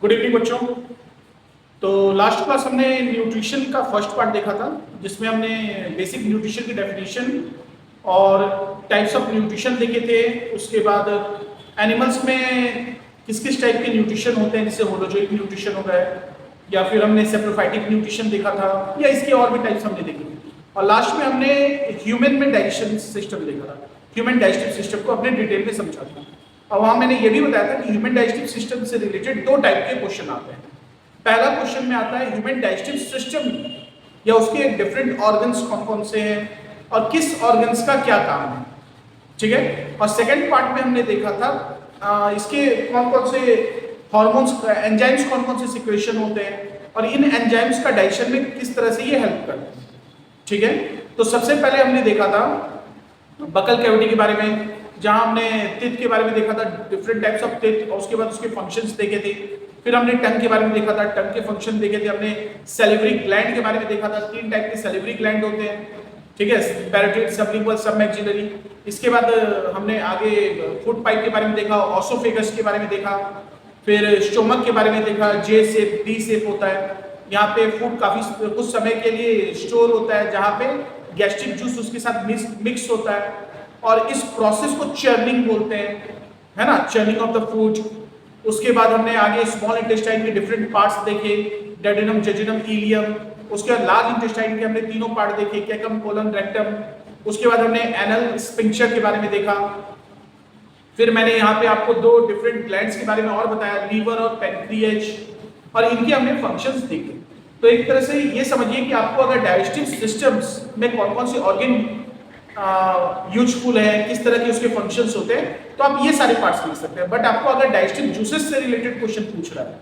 Good evening बच्चों। तो last class हमने न्यूट्रिशन का फर्स्ट पार्ट देखा था, जिसमें हमने बेसिक न्यूट्रिशन की डेफिनेशन और टाइप्स ऑफ न्यूट्रिशन देखे थे। उसके बाद एनिमल्स में किस किस टाइप के न्यूट्रिशन होते हैं, जैसे होलोजोइक न्यूट्रिशन हो गया, या फिर हमने सेप्रोफाइटिक न्यूट्रिशन देखा था, या इसके और भी टाइप्स हमने देखे। और लास्ट में हमने ह्यूमन में डाइजेशन सिस्टम देखा था, ह्यूमन डाइजेस्टिव सिस्टम को अपने डिटेल में समझा था। और वहां मैंने ये भी बताया था कि ह्यूमन डाइजेस्टिव सिस्टम से रिलेटेड दो टाइप के क्वेश्चन आते हैं। पहला क्वेश्चन में आता है ह्यूमन डाइजेस्टिव सिस्टम या उसके डिफरेंट ऑर्गन्स कौन कौन से हैं और किस ऑर्गन्स का क्या काम है, ठीक है। और सेकंड पार्ट में हमने देखा था इसके कौन कौन से हार्मोन्स, एंजाइम्स कौन कौन से सिक्रेशन होते हैं और इन एंजाइम्स का डाइजेशन में किस तरह से ये हेल्प करते हैं, ठीक है। तो सबसे पहले हमने देखा था बकल कैविटी के बारे में, जहां हमने टिथ के बारे में देखा था, डिफरेंट टाइप्स ऑफ टिथ, और उसके बाद उसके फंक्शंस देखे थे। फिर हमने टंग के बारे में देखा था, टंग के फंक्शन देखे थे। हमने सैलिवरी ग्लैंड के बारे में देखा था, 3 टाइप के सैलिवरी ग्लैंड होते हैं, ठीक है, पैराटाइड, सबलिंगुअल, सबमैक्सिलरी। इसके बाद हमने आगे फूड पाइप के बारे में देखा, ऑसोफेगस के बारे में देखा, फिर स्टोमक के बारे में देखा, जे शेप, डी शेप होता है। यहाँ पे फूड काफी कुछ समय के लिए स्टोर होता है, जहाँ पे गैस्ट्रिक जूस उसके साथ मिक्स होता है, और इस प्रोसेस को चर्निंग बोलते हैं, है ना, चर्निंग ऑफ द फूड। उसके बाद हमने आगे स्मॉल इंटेस्टाइन के डिफरेंट पार्ट्स देखे, डेडिनम, जेजुनम, इलियम। उसके बाद लार्ज इंटेस्टाइन के हमने तीनों पार्ट देखे, कैकम, कोलन, रेक्टम। उसके बाद हमने एनल स्फिंक्टर के बारे में देखा। फिर मैंने यहाँ पे आपको 2 डिफरेंट ग्लैंड्स के बारे में और बताया, लीवर और पैंक्रियाज, और इनके हमने फंक्शंस देखे। तो एक तरह से ये समझिए कि आपको अगर डाइजेस्टिव सिस्टम्स में कौन कौन से ऑर्गन यूजफुल है, किस तरह के उसके फंक्शंस होते हैं, तो आप ये सारे पार्ट्स लिख सकते हैं। बट आपको अगर डाइजेस्टिव जूसेस से रिलेटेड क्वेश्चन पूछ रहा है,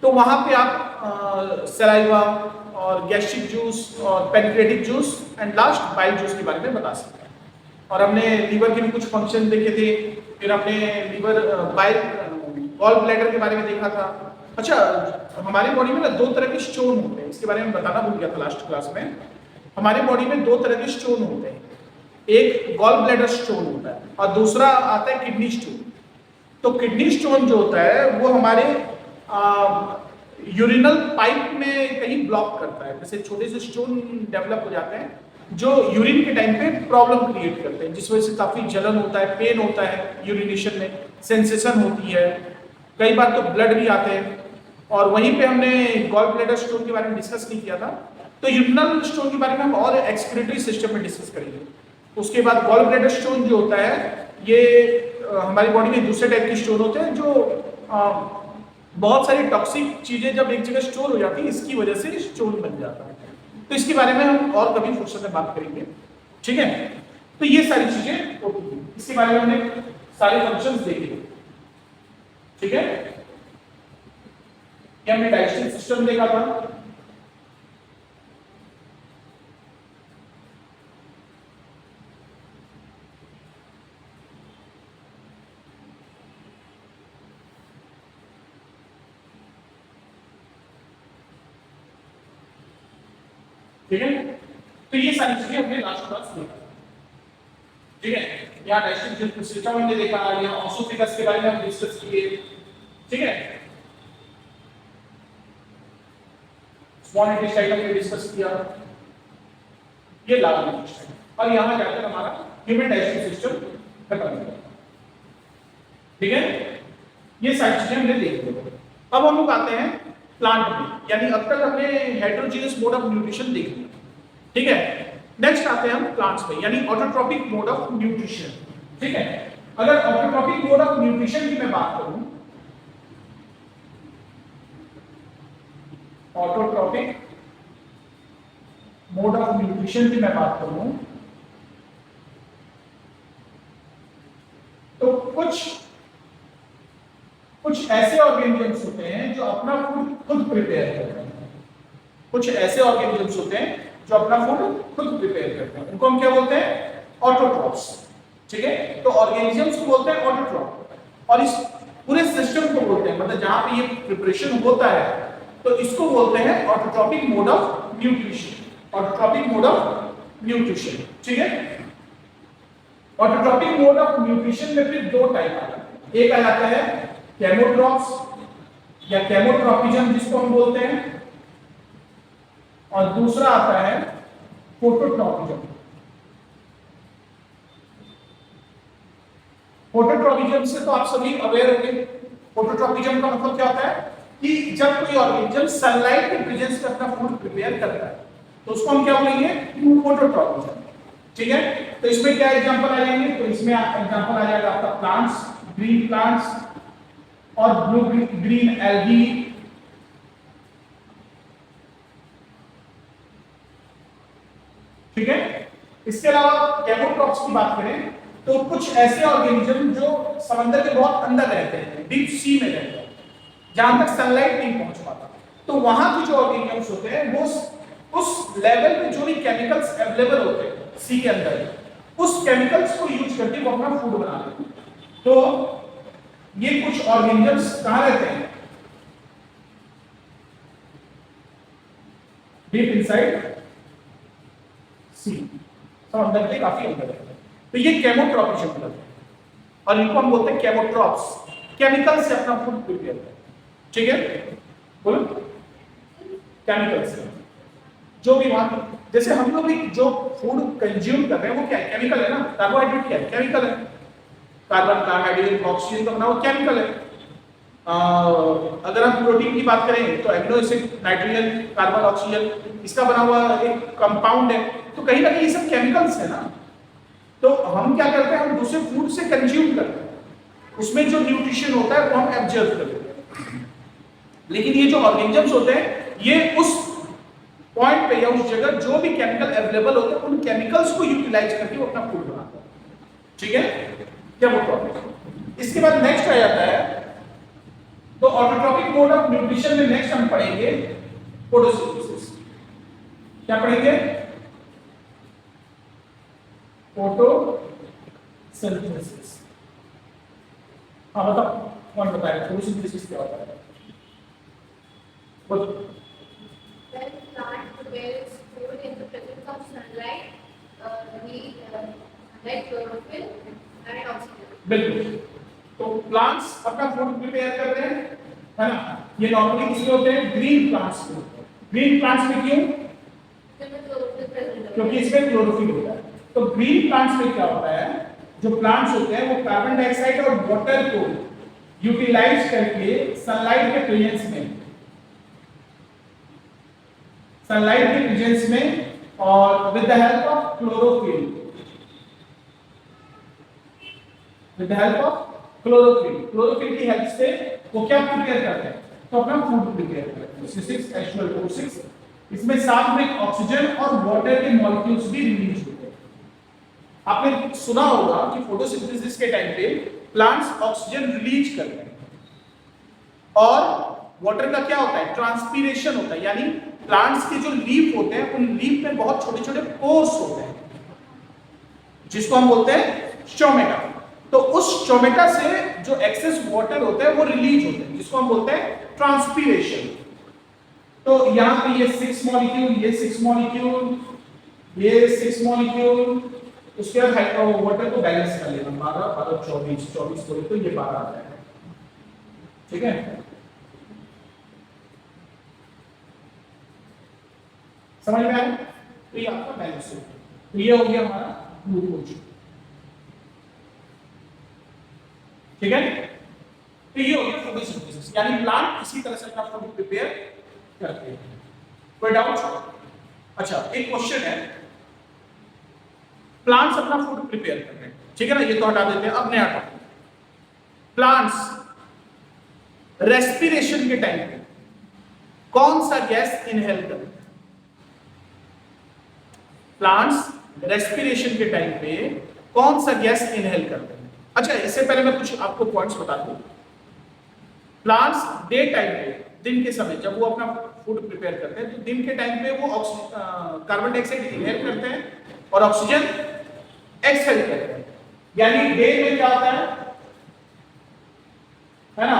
तो वहां पे आप सलाइवा और गैस्ट्रिक जूस और pancreatic juice and last bile juice के बारे में बता सकते हैं। और हमने लीवर के भी कुछ फंक्शन देखे थे। फिर हमने लीवर, बाइल, गॉल ब्लैडर के बारे में देखा था। अच्छा, हमारी बॉडी में ना 2 तरह के स्टोन होते हैं, इसके बारे में बताना भूल गया था लास्ट क्लास में। हमारी बॉडी में 2 तरह के स्टोन होते हैं, एक गॉल ब्लैडर स्टोन होता है और दूसरा आता है किडनी स्टोन। तो किडनी स्टोन जो होता है वो हमारे यूरिनल पाइप में कहीं ब्लॉक करता है, जैसे छोटे से स्टोन डेवलप हो जाते हैं जो यूरिन के टाइम पे प्रॉब्लम क्रिएट करते हैं, जिस वजह से काफी जलन होता है, पेन होता है, यूरिनेशन में सेंसेशन होती है, कई बार तो ब्लड भी आते हैं। और वहीं पे हमने गॉल ब्लैडर स्टोन के बारे में डिस्कस नहीं किया था, तो यूरिनल स्टोन के बारे में हम और एक्सक्रीटरी सिस्टम में डिस्कस करेंगे। उसके बाद गॉल ब्लैडर स्टोन जो होता है, ये हमारी बॉडी में दूसरे टाइप के स्टोन होते हैं, जो बहुत सारी टॉक्सिक चीजें जब एक जगह स्टोर हो जाती है, इसकी वजह से स्टोन बन जाता है। तो इसके बारे में हम और कभी फुर्सत में बात करेंगे, ठीक है। तो ये सारी चीजें होती हैं, इसके बारे में हमने सारे फंक्शंस देखे, ठीक है। क्या हमने डाइजेस्टिव सिस्टम देखा था, ठीक है। तो ये सारी चीजें हमने लास्ट क्लास में देखा, ठीक है। यहाँ डाइजेस्टिव सिस्टम हमने देखा, यहाँ ऑसोफेगस के बारे में हम डिस्कस किए, ठीक है। स्मॉल इंटेस्टाइन हमने डिस्कस किया, ये लार्ज इंटेस्टाइन, और यहाँ जाकर हमारा ह्यूमन डाइजेस्टिव सिस्टम खत्म हो गया, ठीक है। ये सारी चीजें हमने देख ली। अब हम लोग आते हैं प्लांट में, यानी अब तक हमने हेटेरोजेनियस मोड ऑफ न्यूट्रिशन देख लिया, ठीक है। नेक्स्ट आते हैं हम प्लांट्स में, यानी ऑटोट्रॉपिक मोड ऑफ न्यूट्रिशन, ठीक है। अगर ऑटोट्रॉपिक मोड ऑफ न्यूट्रिशन की मैं बात करूं, ऑटोट्रॉपिक मोड ऑफ न्यूट्रिशन की मैं बात करूं, तो कुछ ऐसे ऑर्गेनिजम्स होते हैं जो अपना फूड खुद प्रिपेयर करते हैं। कुछ ऐसे ऑर्गेनिजम्स होते हैं जो अपना फूड खुद प्रिपेयर करते हैं, उनको हम क्या बोलते हैं, ऑटोट्रॉप्स, ठीक है। तो ऑर्गेनिजम्स को बोलते हैं ऑटोट्रॉप, और इस पूरे सिस्टम को बोलते हैं, मतलब जहां पे ये प्रिपरेशन होता है, तो इसको बोलते हैं autotrophic mode of nutrition, autotrophic mode of nutrition, ठीक है। ऑटोट्रॉपिक मोड ऑफ न्यूट्रिशन में फिर 2 टाइप आते हैं, एक आ जाता है केमोट्रॉप्स या केमोट्रॉपिज्म जिसको हम बोलते हैं, और दूसरा आता है फोटोट्रॉपिज्म। फोटोट्रॉपिज्म से तो आप सभी अवेयर होंगे। फोटोट्रॉपिज्म का मतलब क्या होता है कि जब कोई ऑर्गेनिज्म सनलाइट के प्रेजेंस में अपना फूड प्रिपेयर करता है तो उसको हम क्या बोलेंगे, फोटोट्रॉपिज्म। ठीक है, तो इसमें क्या एग्जांपल आ जाएंगे, तो इसमें एग्जांपल आ जाएगा आपका प्लांट्स, ग्रीन प्लांट्स और ब्लू ग्रीन एल्गी, ठीक है। इसके अलावा केमोट्रॉप्स की बात करें तो कुछ ऐसे ऑर्गेनिज्म जो समंदर के बहुत अंदर रहते हैं, डीप सी में रहते हैं, जहां तक सनलाइट नहीं पहुंच पाता, तो वहां के जो ऑर्गेनिजम्स होते हैं वो उस लेवल पे जो भी केमिकल्स अवेलेबल होते हैं सी के अंदर, उस केमिकल्स को यूज करके वो अपना फूड बना लेते हैं। तो ये कुछ ऑर्गेनिजम्स कहां रहते हैं, डीप इनसाइड सी, समंदर के काफी अंदर रहते हैं। तो ये केमोट्रॉपिज्म है और इनको हम बोलते हैं केमोट्रॉप्स, केमिकल से अपना फूड प्रिपेयर करते हैं। ठीक है, बोलो केमिकल से जो भी वहां, जैसे हम लोग भी जो फूड कंज्यूम कर रहे हैं वो क्या है, केमिकल है ना। कार्बोहाइड्रेट क्या है, केमिकल है। कार्बन का, हाइड्रोजन, ऑक्सीजन का बना हुआ केमिकल है। अगर हम प्रोटीन की बात करें तो amino acid, nitrogen, carbon, oxygen, इसका बना हुआ एक कंपाउंड है। तो कहीं ना कहीं ये सब केमिकल्स है ना। तो हम क्या करते हैं, हम दूसरे फूड से कंज्यूम करते हैं, उसमें जो न्यूट्रिशन होता है वो हम एब्जॉर्ब करते हैं। लेकिन ये जो ऑर्गेनिजम्स होते हैं ये उस पॉइंट पे या उस जगह जो भी केमिकल अवेलेबल होते हैं उन केमिकल्स को यूटिलाइज करके वो अपना फूड बनाते हैं। ठीक है, क्या वो टॉपिक। इसके बाद नेक्स्ट आ जाता है, तो ऑटोट्रॉपिक मोड ऑफ न्यूट्रिशन में नेक्स्ट हम पढ़ेंगे फोटोसिंथेसिस। क्या पढ़ेंगे, फोटोसिंथेसिस। हाँ बताओ, कौन बताएगा फोटोसिंथेसिस क्या होता है। When plant prepares food in the presence of sunlight, sunlight, chlorophyll and oxygen. बिल्कुल, तो प्लांट्स अपना फूड प्रिपेयर कर रहे हैं, है ना। ये नॉर्मली किसके होते हैं, ग्रीन प्लांट्स के होते हैं। ग्रीन प्लांट्स में क्यों, क्योंकि इसमें क्लोरोफिल होता है। तो ग्रीन प्लांट्स में क्या होता है, जो प्लांट्स होते हैं वो कार्बन डाइऑक्साइड और वाटर को यूटिलाइज करके सनलाइट के प्रेजेंस में, सनलाइट के प्रेजेंस में और with the help of chlorophyll, with the help of chlorophyll की हेल्प से वो क्या प्रिपेयर करते हैं, तो अपना फूड प्रिपेयर करते हैं। C6H12O6, इसमें साथ में ऑक्सीजन और वाटर के मॉलिक्यूल्स भी रिलीज होते हैं। आपने सुना होगा कि फोटोसिंथेसिस के टाइम पे प्लांट्स ऑक्सीजन रिलीज करते हैं और वाटर का क्या होता है, ट्रांसपीरेशन होता है। यानी प्लांट्स के जो लीफ होते हैं उन लीफ में बहुत छोटे छोटे पोर्स होते हैं जिसको हम बोलते हैं स्टोमेटा। तो उस स्टोमेटा से जो एक्सेस वाटर होता है वो रिलीज होते हैं जिसको हम बोलते हैं ट्रांसपीरेशन। तो यहाँ पे ये 6 मॉलिक्यूल, ये 6 मॉलिक्यूल, ये 6 मॉलिक्यूल, उसके बाद वाटर को बैलेंस कर लेना, 12 12 24 24 बोले तो ये 12 आता है। ठीक है, समझ में आया। तो ये आपका बैलेंस है। तो ये हो गया हमारा ग्लूकोज। ठीक है, तो ये हो गया फोटोसिंथेसिस, यानी प्लांट इसी तरह से अपना फूड प्रिपेयर करते हैं। कोई डाउट? अच्छा, एक क्वेश्चन है, प्लांट्स अपना फूड प्रिपेयर कर रहे हैं, ठीक है ना, ये तो हटा देते हैं। अब नया टॉपिक, प्लांट्स रेस्पिरेशन के टाइम पे कौन सा गैस इनहेल करते हैं? प्लांट्स रेस्पिरेशन के टाइम पे कौन सा गैस इनहेल करते हैं? अच्छा, इससे पहले मैं कुछ आपको पॉइंट्स बता दूं। प्लांट्स डे टाइम पे, दिन के समय जब वो अपना फूड प्रिपेयर करते हैं तो दिन के टाइम पे वो कार्बन डाइऑक्साइड इनहेल करते हैं और ऑक्सीजन एक्सहेल करते हैं। यानी डे में क्या होता है ना,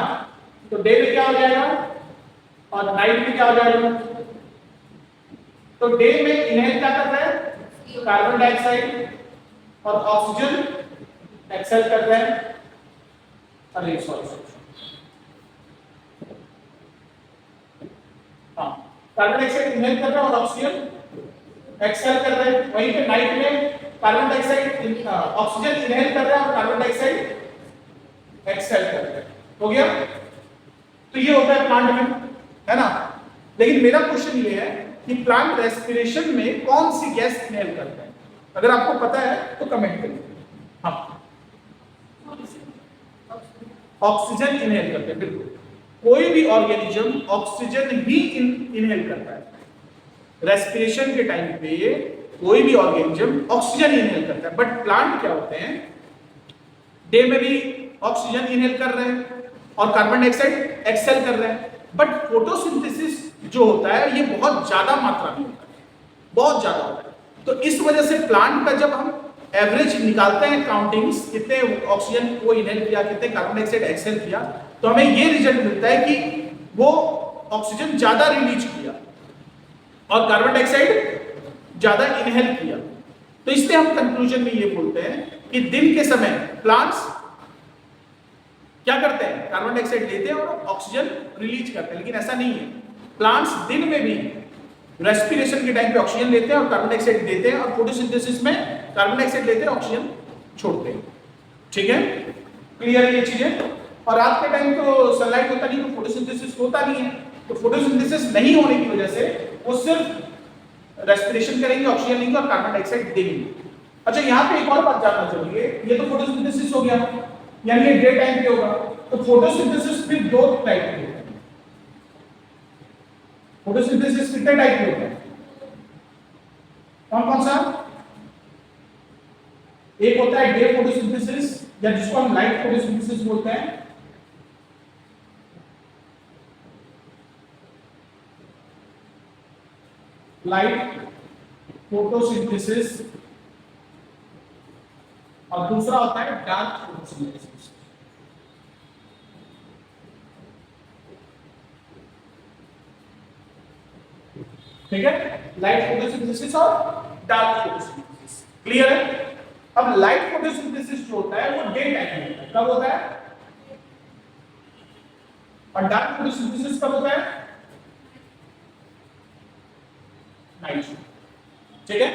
तो डे में क्या हो जाएगा और नाइट में क्या हो जाएगा। तो डे में इनहेल क्या करता है, कार्बन डाइऑक्साइड, और ऑक्सीजन एक्सहेल कर रहे हैं। अरे सॉरी, हाँ, कार्बन डाइऑक्साइड इनहेल कर रहा है और ऑक्सीजन एक्सहेल कर रहा है। वहीं पे नाइट में कार्बन डाइऑक्साइड ऑक्सीजन इनहेल कर रहा है और कार्बन डाइऑक्साइड एक्सहेल कर रहा है। हो गया? तो ये होता है प्लांट में, है ना। लेकिन मेरा क्वेश्चन ये है कि प्लांट रेस्पिरेशन में कौन सी गैस इनहेल करता है? अगर आपको पता है तो कमेंट करिए। हाँ, ऑक्सीजन इनहेल करते हैं, बिल्कुल। कोई भी ऑर्गेनिज्म ऑक्सीजन ही इनहेल करता है। रेस्पिरेशन के टाइम पे कोई भी ऑर्गेनिज्म ऑक्सीजन इनहेल करता है। बट प्लांट क्या होते हैं, डे में भी ऑक्सीजन इनहेल कर रहे हैं और कार्बन डाइऑक्साइड एक्सहेल कर रहे हैं। बट फोटोसिंथेसिस जो होता है ये बहुत ज्यादा मात्रा में होता है, बहुत ज्यादा होता है। तो इस वजह से प्लांट का जब हम एवरेज निकालते हैं, काउंटिंग्स, कितने ऑक्सीजन को इनहेल किया, कितने कार्बन डाइऑक्साइड एक्सहेल किया, तो हमें ये रिजल्ट मिलता है कि वो ऑक्सीजन ज्यादा रिलीज किया और कार्बन डाइऑक्साइड ज्यादा इनहेल किया। तो इसलिए हम कंक्लूजन में ये बोलते हैं कि दिन के समय प्लांट्स क्या करते हैं, कार्बन डाइऑक्साइड लेते हैं और ऑक्सीजन रिलीज करते हैं। लेकिन ऐसा नहीं है, प्लांट्स दिन में भी रेस्पिरेशन के टाइम पे ऑक्सीजन लेते हैं और कार्बन डाइऑक्साइड देते हैं, और फोटोसिंथेसिस में कार्बन डाइऑक्साइड लेते हैं, ऑक्सीजन छोड़ते हैं। ठीक है, क्लियर है ये चीजें। और रात के टाइम तो सनलाइट होता नहीं, तो फोटोसिंथेसिस होता नहीं है। तो फोटोसिंथेसिस नहीं होने की वजह से वो सिर्फ रेस्पिरेशन करेंगे, ऑक्सीजन लेंगे और कार्बन डाइऑक्साइड देंगे। अच्छा, यहाँ पे एक और बात जानना चाहिए, ये तो फोटोसिंथेसिस हो गया, यानी ये डे टाइम पे होगा। तो फोटोसिंथेसिस फिर दो टाइप के होते हैं। फोटोसिंथेसिस कितने टाइप के होते हैं, कौन कौन सा? एक होता है डे फोटोसिंथेसिस, या जिसको हम लाइट फोटोसिंथेसिस बोलते हैं। लाइट फोटोसिंथेसिस, और दूसरा होता है डार्क फोटोसिंथेसिस। ठीक है, लाइट फोटोसिंथेसिस और डार्क फोटोसिंथेसिस। क्लियर है? अब लाइट फोटोसिंथेसिस जो होता है वो डे टाइम में होता है। कब होता है? और डार्क फोटोसिंथेसिस कब होता है? नाइट। ठीक है,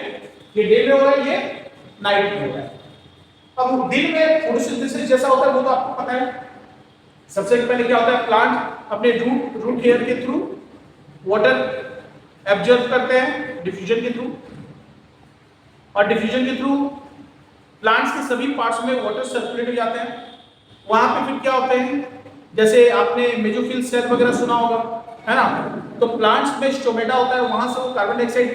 ये डे में हो रहा है, ये नाइट में हो रहा है। अब दिन में फोटोसिंथेसिस जैसा होता है वो तो आपको पता है। सबसे पहले क्या होता है, प्लांट अपने रूट हेयर के थ्रू वाटर एब्जॉर्ब करते हैं डिफ्यूजन के थ्रू, और डिफ्यूजन के थ्रू प्लांट्स के सभी पार्ट्स में वाटर सर्कुलेट हो जाते हैं। वहां पे फिर क्या होते हैं, जैसे आपने मेसोफिल सेल वगैरह सुना होगा, है ना। तो प्लांट्स में स्टोमेटा होता है, वहां से वो कार्बन डाइऑक्साइड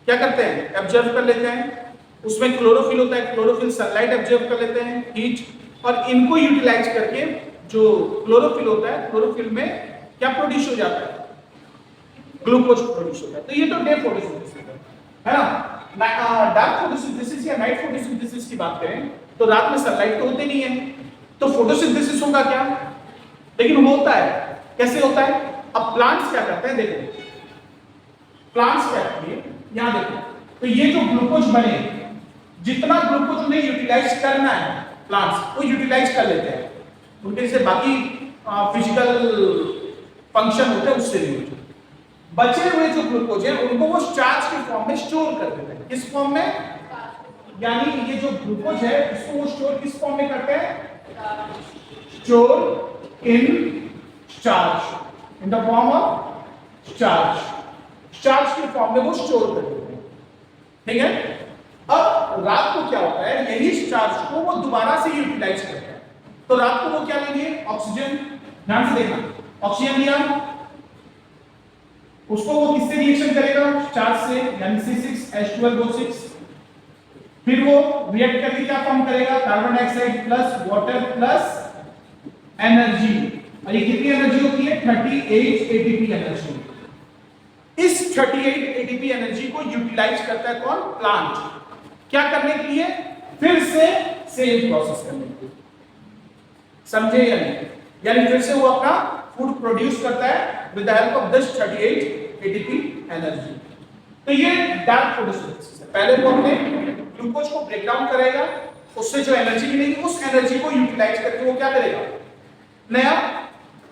क्या करते हैं, एब्जॉर्ब कर लेते हैं। उसमें क्लोरोफिल होता है, क्लोरोफिल सनलाइट एब्जॉर्ब कर लेते हैं, हीट, और इनको यूटिलाइज करके जो क्लोरोफिल होता है, क्लोरोफिल में क्या प्रोड्यूस हो जाता है, ग्लूकोज प्रोड्यूस होता है। तो ये तो डे फोटोसिंथेसिस है ना। डार्क फोटोसिंथेसिस या नाइट फोटोसिंथेसिस की बात करें तो रात में सनलाइट तो होती नहीं है, तो फोटोसिंथेसिस होगा क्या, लेकिन होता है। कैसे होता है? अब प्लांट्स क्या करते हैं, देखो प्लांट्स क्या करते हैं, यहां देखो, तो ये जो ग्लूकोज बने, जितना ग्लूकोज उन्हें यूटिलाइज करना है प्लांट्स वो यूटिलाइज कर लेते हैं, उनके जैसे बाकी फिजिकल फंक्शन होते हैं उससे रिलेटेड। बचे हुए जो ग्लूकोज है उनको वो स्टार्च के फॉर्म में स्टोर कर देते हैं। किस फॉर्म में? यानी ये जो ग्लूकोज है इसको वो स्टोर किस फॉर्म में करते हैं? Store in starch, in the form of starch. Starch के फॉर्म में वो स्टोर कर देते हैं। ठीक है, अब रात को क्या होता है, यही स्टार्च को वो दोबारा से यूटिलाइज करते हैं। तो रात को वो क्या लेंगे, ऑक्सीजन। ध्यान से देखना, ऑक्सीजन लिया, उसको वो किससे रिएक्शन करेगा, स्टार्च से, यानी C6H12O6। फिर वो रिएक्ट करके क्या फॉर्म करेगा, carbon dioxide plus water plus energy. और ये कितनी एनर्जी होती है, 38 ATP एनर्जी। इस 38 ATP एनर्जी को यूटिलाइज करता है कौन, प्लांट। क्या करने के लिए, फिर से सेम प्रोसेस करने के लिए। समझे या नहीं? यानी फिर से वो अपना फूड प्रोड्यूस करता है with the help of this 38 ATP energy. तो ये डार्क फोटोसिंथेसिस है। पहले वो अपने ग्लूकोज को ब्रेक डाउन करेगा, उससे जो एनर्जी मिलेगी उस एनर्जी को यूटिलाइज करके वो क्या करेगा, नया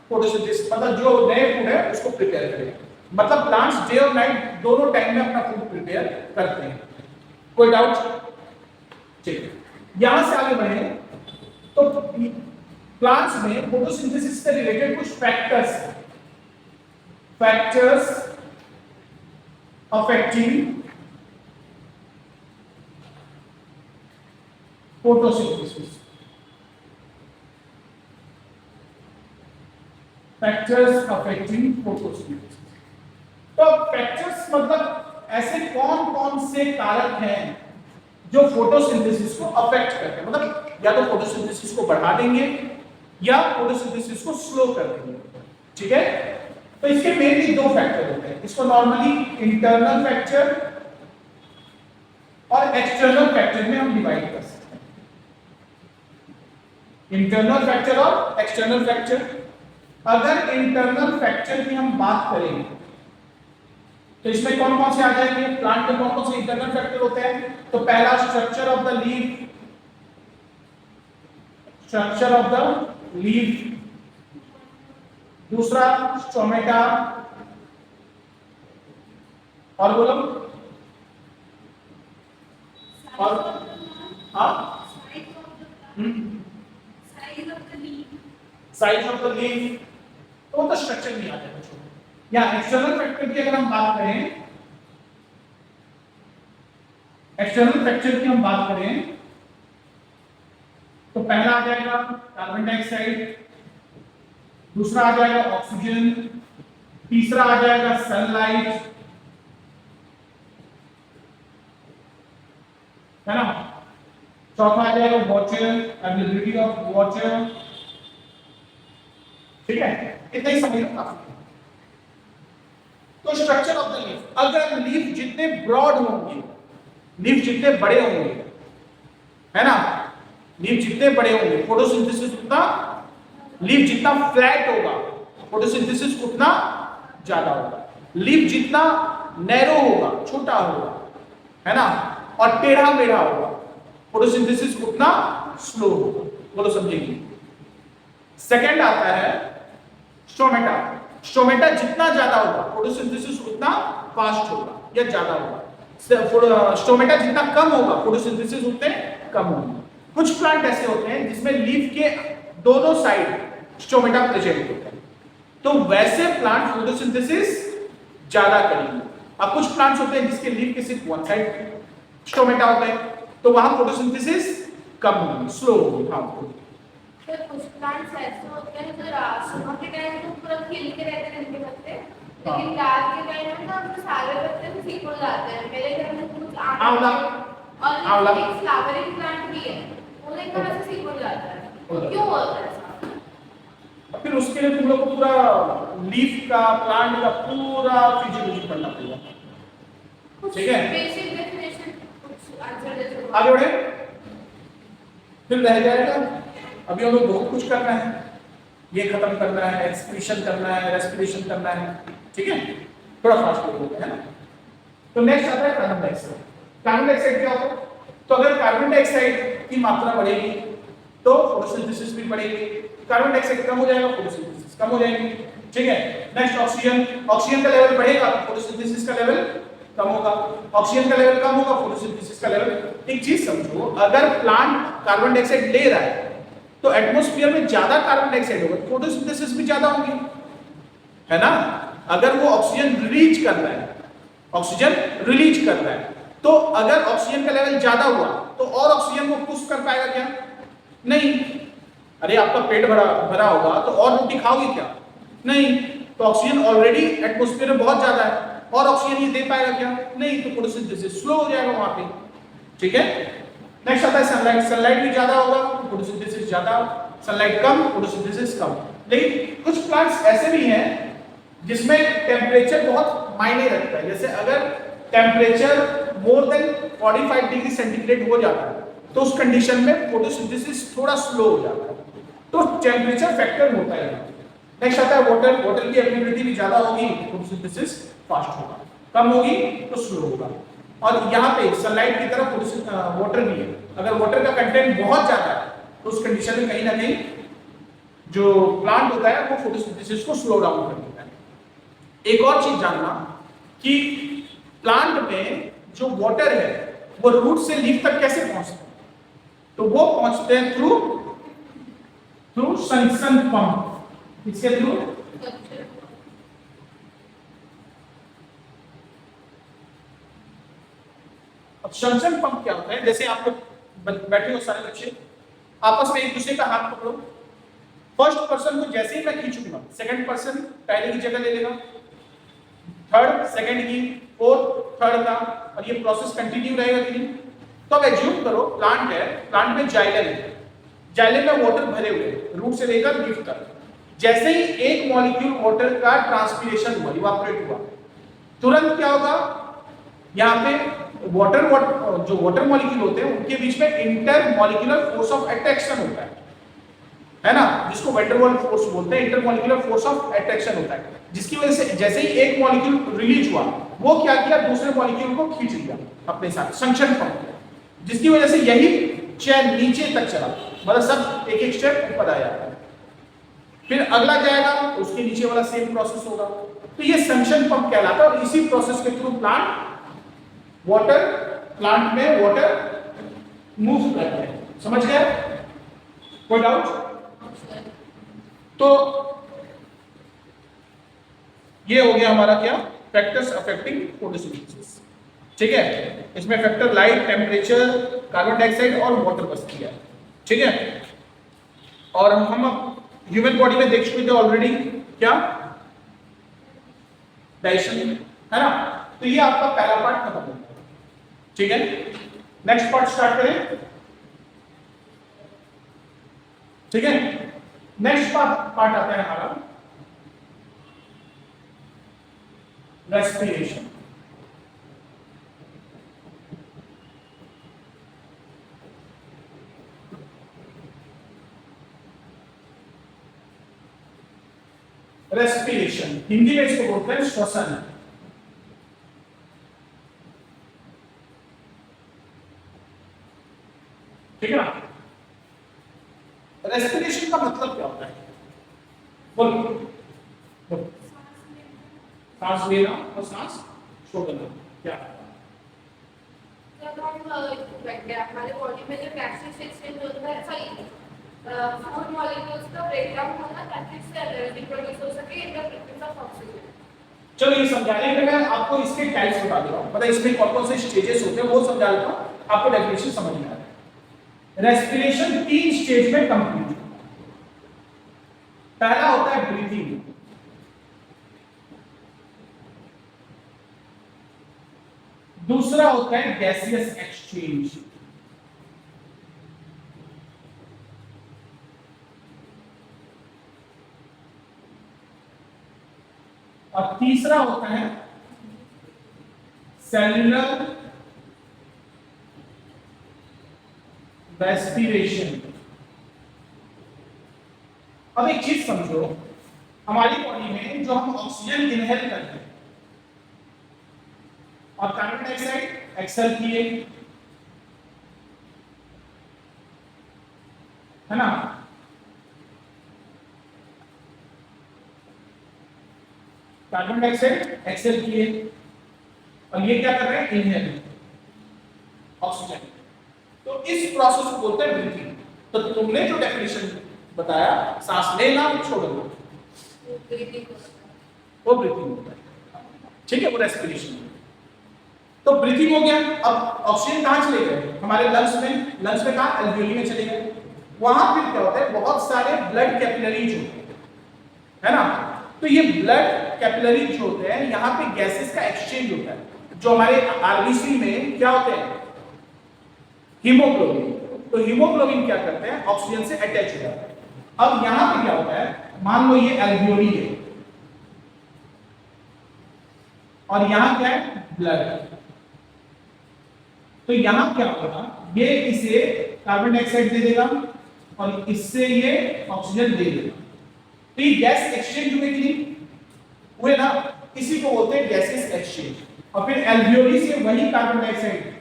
फोटोसिंथेसिस, मतलब जो नए फूड है उसको प्रिपेयर करेगा। मतलब प्लांट्स डे और नाइट दोनों टाइम में अपना फूड प्रिपेयर करते हैं। कोई डाउट? ठीक, यहां से आगे बढ़े तो प्लांट्स में फोटोसिंथेसिस से रिलेटेड कुछ factors affecting photosynthesis. Factors affecting photosynthesis. तो फैक्टर्स मतलब ऐसे कौन कौन से कारक हैं जो फोटोसिंथेसिस को अफेक्ट करते हैं, मतलब या तो फोटोसिंथेसिस को बढ़ा देंगे या फोटोसिंथेसिस को स्लो कर देंगे। ठीक है, तो इसके मेनली दो फैक्टर होते हैं, इसको नॉर्मली इंटरनल फैक्टर और एक्सटर्नल फैक्टर में हम डिवाइड कर सकते हैं। इंटरनल फैक्टर और एक्सटर्नल फैक्टर। अगर इंटरनल फैक्टर की हम बात करें तो इसमें कौन कौन से आ जाएंगे, प्लांट में कौन कौन से इंटरनल फैक्टर होते हैं? तो पहला structure of the leaf, structure of the leaf, दूसरा स्टोमेटा, और बोलो और हाँ साइज ऑफ द लीफ, तो वो तो स्ट्रक्चर नहीं आ जाएगा। या एक्सटर्नल फैक्टर की अगर हम बात करें, एक्सटर्नल फैक्टर की हम बात करें तो पहला आ जाएगा कार्बन डाइऑक्साइड, दूसरा आ जाएगा ऑक्सीजन, तीसरा आ जाएगा सनलाइट, है ना, चौथा आ जाएगा वाटर, अवेलेबिलिटी ऑफ वाटर। ठीक है, इतना ही समझ लो काफी। तो स्ट्रक्चर ऑफ द लीफ, अगर लीफ जितने ब्रॉड होंगे, लीफ जितने बड़े होंगे, है ना, लीफ जितने बड़े होंगे फोटोसिंथेसिस उतना, लीफ जितना फ्लैट होगा फोटोसिंथेसिस उतना ज्यादा होगा, लीफ जितना नैरो होगा, छोटा होगा, है ना, और टेढ़ा मेढ़ा होगा, फोटोसिंथेसिस उतना स्लो होगा। बोलो समझेंगे। सेकंड आता है स्टोमेटा। स्टोमेटा जितना ज्यादा होगा फोटोसिंथेसिस उतना फास्ट होगा या ज्यादा होगा। स्टोमेटा जितना कम होगा फोटोसिंथेसिस उतने कम होगा। कुछ प्लांट ऐसे होते हैं जिसमें लीफ के दोनों साइड स्टोमेटा प्रेजेंट होता है, तो वैसे प्लांट फोटोसिंथेसिस ज्यादा करेंगे। अब कुछ प्लांट्स होते हैं जिसके लीफ के सिर्फ वन साइड स्टोमेटा होता है, तो वहां फोटोसिंथेसिस कम होगी, स्लो होगी। हाँ, सर कुछ प्लांट्स ऐसे होते हैं जो सुबह के टाइम तो पूरा खिल के रहते हैं उनके पत्ते, लेकिन रात के टाइम में ना उनके सारे पत्ते से सिकुड़ जाते हैं। मेरे घर में कुछ आंवला, और एक फ्लावरिंग प्लांट भी है, वो एक तरह से सिकुड़ जाता है। क्यों होता है ऐसा? फिर उसके लिए तुम लोग को पूरा लीफ का, प्लांट का पूरा फिजियोलॉजी पढ़ना पड़ेगा। ठीक है, बेसिक डेफिनेशन कुछ आंसर दे दो। आगे बढ़े, फिर रह जाएगा। अभी हम लोग बहुत कुछ करना है, ये खत्म करना है, एक्सक्रीशन करना है, रेस्पिरेशन करना है। ठीक है, थोड़ा फास्ट हो गया है ना। तो नेक्स्ट आता है कार्बन डाइऑक्साइड। कार्बन डाइऑक्साइड क्या होता है? तो अगर कार्बन डाइऑक्साइड की मात्रा बढ़ेगी तो फोटोसिंथेसिस भी बढ़ेगी, कार्बन डाइऑक्साइड कम हो जाएगा फोटोसिंथेसिस कम हो जाएगी। ठीक है, नेक्स्ट ऑक्सीजन। ऑक्सीजन का लेवल बढ़ेगा फोटोसिंथेसिस का लेवल कम होगा, ऑक्सीजन का लेवल कम होगा फोटोसिंथेसिस का लेवल। एक चीज समझो, अगर प्लांट कार्बन डाइऑक्साइड ले रहा है तो एटमॉस्फेयर में ज्यादा कार्बन डाइऑक्साइड होगा, फोटोसिंथेसिस भी ज्यादा होगी, है ना। अगर वो ऑक्सीजन रिलीज कर रहा है, ऑक्सीजन रिलीज कर रहा है, तो अगर ऑक्सीजन का लेवल ज्यादा हुआ तो और ऑक्सीजन को पुश कर पाएगा क्या? नहीं। अरे आपका पेट भरा होगा तो और रोटी खाओगे क्या? नहीं। तो ऑक्सीजन ऑलरेडी एटमॉस्फेयर में बहुत ज्यादा है, और ऑक्सीजन ये दे पाएगा क्या? नहीं। तो फोटोसिंथेसिस स्लो हो जाएगा वहां पे। ठीक है, नेक्स्ट आता है सनलाइट। सनलाइट भी ज्यादा होगा फोटोसिंथेसिस ज्यादा, सनलाइट कम फोटोसिंथेसिस कम। लेकिन कुछ प्लांट्स ऐसे भी हैं जिसमें टेम्परेचर बहुत मायने रखता है। जैसे अगर temperature more than 45 degree centigrade हो जाता है तो उस कंडीशन में फोटोसिंथेसिस थोड़ा स्लो हो जाता है, तो टेम्परेचर फैक्टर होता है। नेक्स्ट आता है वाटर। वाटर की अवेलेबिलिटी भी ज्यादा होगी, फोटोसिंथेसिस फास्ट होगा, कम होगी तो स्लो होगा। और यहाँ पे सनलाइट की तरफ वाटर भी है। अगर वाटर का कंटेंट बहुत ज्यादा है तो उस कंडीशन में कहीं ना कहीं जो प्लांट होता है वो फोटोसिंथेसिस को स्लो डाउन कर देता है। एक और चीज जानना कि प्लांट में जो वाटर है वो रूट से लीफ तक कैसे पहुंचता है, तो वो पहुंचते हैं थ्रू थ्रू सक्शन पंप। इसके थ्रू अब सक्शन पंप क्या होता है, जैसे आप लोग बैठे हो सारे बच्चे, आपस में एक दूसरे का हाथ पकड़ो, फर्स्ट पर्सन को जैसे ही मैं खींचूंगा सेकंड पर्सन पहले की जगह ले लेगा, थर्ड सेकंड की, फोर्थ थर्ड का, और ये प्रोसेस कंटिन्यू रहेगा कि नहीं। तो अब एज्यूम करो प्लांट है, प्लांट में जाइलम है, जाइलम में वाटर भरे हुए रूट से लेकर लीफ तक। जैसे ही एक मॉलिक्यूल वाटर का ट्रांसपिरेशन हुआ, इवापोरेट हुआ, तुरंत क्या होगा, यहाँ पे वाटर जो वाटर मॉलिक्यूल होते हैं उनके बीच में inter molecular force of attraction होता है ना, जिसको वैन डर वाल्स फोर्स बोलते हैं। Inter molecular force of attraction होता है, जिसकी वजह से जैसे ही एक मॉलिक्यूल रिलीज हुआ वो क्या किया, दूसरे मॉलिक्यूल को खींच लिया अपने साथ, सक्शन पंप, जिसकी वजह से यही चेन नीचे तक चला, मतलब सब एक एक स्टेप ऊपर आया, फिर अगला जाएगा तो उसके नीचे वाला सेम प्रोसेस होगा। तो ये सक्शन पंप कहलाता है, और इसी प्रोसेस के थ्रू प्लांट में वाटर मूव करते हैं। समझ गए, कोई डाउट? तो ये हो गया हमारा क्या, फैक्टर्स अफेक्टिंग फोटोसिंथेसिस। ठीक है, इसमें factor light, temperature, carbon dioxide और वाटर बचती है। ठीक है, और हम ह्यूमन बॉडी में देख चुके थे ऑलरेडी क्या, डाइजेशन, है ना। तो ये आपका पहला पार्ट खत्म हो गया। ठीक है, नेक्स्ट पार्ट स्टार्ट करें। ठीक है, नेक्स्ट पार्ट आता है हमारा रेस्पिरेशन। रेस्पिरेशन हिंदी में इसको बोलते हैं श्वसन। ठीक है ना, रेस्पिरेशन का मतलब क्या होता है, बोलो। सांस लेना और सांस छोड़ना, क्या? जब हम बैठते हैं हमारे बॉडी में जो गैसेस एक्सचेंज होता है, सॉरी फूड मॉलिक्यूल्स का ब्रेकडाउन होना ताकि इससे एनर्जी प्रोड्यूस हो सके in the presence of oxygen. चलो ये समझाने के मैं आपको इसके टाइप्स बता दे रहा हूँ, मतलब इसमें कौन कौन से स्टेजेस होते हैं वो समझा देता हूँ, आपको डेफिनेशन समझ में आ जाए। रेस्पिरेशन 3 स्टेज में कंप्लीट होता है। पहला होता है ब्रीथिंग, दूसरा होता है गैसियस एक्सचेंज, और तीसरा होता है सेल्यूलर रेस्पिरेशन। अब एक चीज समझो, हमारी बॉडी में जो हम ऑक्सीजन इनहेल करते हैं और कार्बन डाइऑक्साइड एक्सहेल किए, है ना, कार्बन डाइऑक्साइड एक्सहेल किए और ये क्या कर रहे हैं, इनहेल ऑक्सीजन। तो इस प्रोसेस को बोलते हैं ब्रीथिंग। तो तुमने जो डेफिनेशन बताया, सांस लेना छोड़ना, वो ब्रीथिंग होता है। ठीक है, वो रेस्पिरेशन। तो ब्रीथिंग हो गया। अब ऑक्सीजन कहां चले गए, हमारे लंग्स में, लंग्स में कहां, एल्वियोली में चले गए। वहां फिर क्या होता है, बहुत सारे ब्लड कैपिलरीज होते हैं, है ना। तो ये ब्लड कैपिलरीज जो होते हैं, यहाँ पे गैसेस का एक्सचेंज होता है। जो हमारे आरबीसी में क्या होते हैं, हीमोग्लोबिन। तो हीमोग्लोबिन क्या करते हैं, ऑक्सीजन से अटैच हो जाता है। अब यहां पे क्या होता है, मान लो ये एल्वियोली है और यहां क्या है, ब्लड। तो यहां क्या होगा, ये इसे कार्बन डाइऑक्साइड दे देगा और इससे ये ऑक्सीजन दे देगा। तो ये गैस एक्सचेंज हुए कि नहीं हुए ना, इसी को बोलते हैं गैसेस एक्सचेंज। और फिर एल्वियोली से वही कार्बन डाइऑक्साइड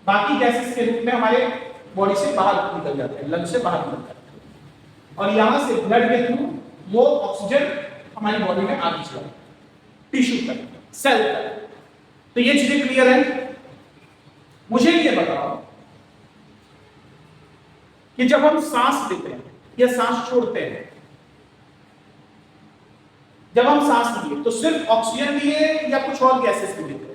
बाकी गैसेस के रूप में हमारे बॉडी से बाहर निकल जाते हैं, लंग से बाहर निकल जाते हैं, और यहां से ब्लड के थ्रू वो ऑक्सीजन हमारी बॉडी में आगे चला। टिश्यू तक, सेल तक। तो ये चीजें क्लियर है। मुझे ये बताओ कि जब हम सांस लेते हैं या सांस छोड़ते हैं, जब हम सांस लिए तो सिर्फ ऑक्सीजन लिए या कुछ और गैसेस भी लेते हैं?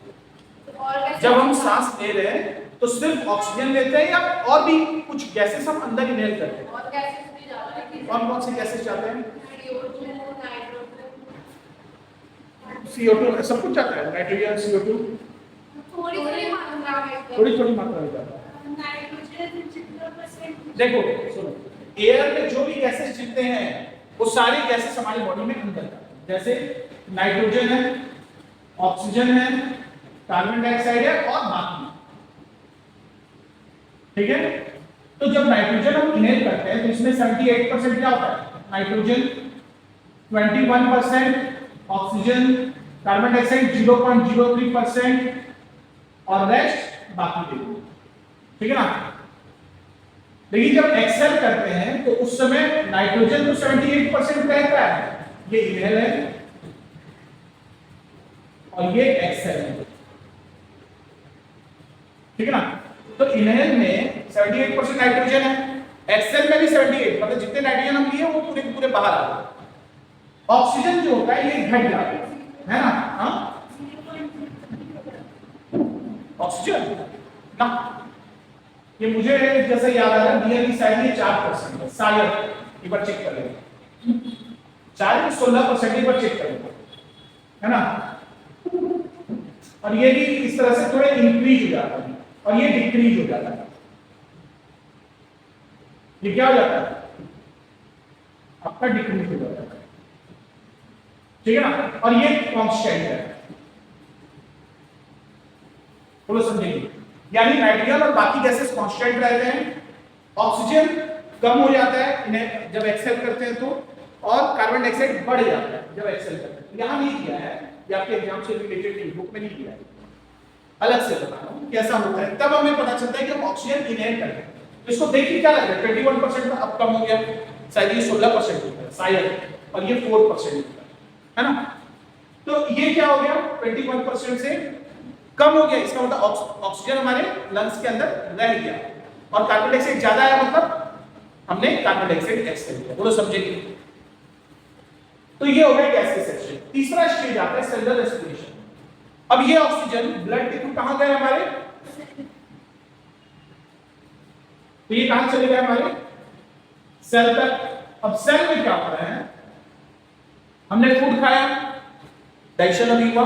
जब हम सांस ले रहे हैं तो सिर्फ ऑक्सीजन लेते हैं या और भी कुछ गैसेस हम अंदर इनहेल करते हैं? और गैसेस भी जाते हैं। कौन कौन से गैसेस जाते हैं? नाइट्रोजन, CO2 सब कुछ जाता है, नाइट्रोजन, CO2 थोड़ी मात्रा में, थोड़ी मात्रा में जाता है। नाइट्रोजन जितना परसेंट, देखो सुनो, एयर में जो भी गैसेस जितने हैं वो सारे गैसेस हमारी बॉडी में अंदर जाते हैं। जैसे नाइट्रोजन है, ऑक्सीजन है, कार्बन डाइऑक्साइड है और बाकी, ठीक है। तो जब नाइट्रोजन हम इनहेल करते हैं तो इसमें 78% क्या होता है? नाइट्रोजन, 21% ऑक्सीजन, कार्बन डाइऑक्साइड 0.03% और रेस्ट बाकी दे, ठीक है ना। लेकिन जब एक्सेल करते हैं तो उस समय नाइट्रोजन तो 78% रहता है, ये इनहेल है और ये एक्सेल है, ठीक है ना। तो इनहेल में 78% नाइट्रोजन है, एक्सेल में भी 78, मतलब जितने नाइट्रोजन हम लिए वो पूरे पूरे बाहर आ गए। ऑक्सीजन जो होता है ये घट जाता है ना। हाँ, ऑक्सीजन ना, ये मुझे जैसे याद आ रहा है नियरली शायद ये 4% है, शायद एक बार चेक कर लेंगे, शायद 16% एक बार चेक कर लेंगे, है ना। और ये भी इस तरह से थोड़े इंक्रीज हो जाता है और ये डिक्रीज हो जाता है। ये क्या हो जाता है? आपका डिक्रीज हो जाता है, ठीक है ना। और ये कांस्टेंट है, बोलो समझेंगे। यानी नाइट्रोजन और बाकी गैसेस कांस्टेंट रहते हैं, ऑक्सीजन कम हो जाता है इन्हें जब एक्सेल करते हैं तो, और कार्बन डाइऑक्साइड बढ़ जाता है जब एक्सेल करते हैं। यहां नहीं दिया है, ये आपके एग्जाम से रिलेटेड नहीं, बुक में नहीं दिया है, अलग से बता रहा हूं कैसा होता है। तब हमें पता चलता है कि हम ऑक्सीजन इनहेल करते हैं। तो इसको देखिए क्या लग रहा है, 21% में अब कम हो गया, शायद ये 16% होता है शायद, और ये 4% होता है ना। तो ये क्या हो गया, 21% से कम हो गया, इसका मतलब ऑक्सीजन हमारे लंग्स के अंदर रह गया और कार्बन डाइऑक्साइड ज्यादा आया, मतलब हमने कार्बन डाइऑक्साइड एक्सहेल किया। बोलो समझेंगे। तो ये हो गया गैस के सेक्शन। तीसरा स्टेज आता है सेलुलर रेस्पिरेशन। अब ये ऑक्सीजन ब्लड के थ्रू कहां गए हमारे, तो ये कहां चले गए हमारे सेल तक। अब सेल में क्या हो रहा है, हमने फूड खाया, डाइजेशन अभी हुआ,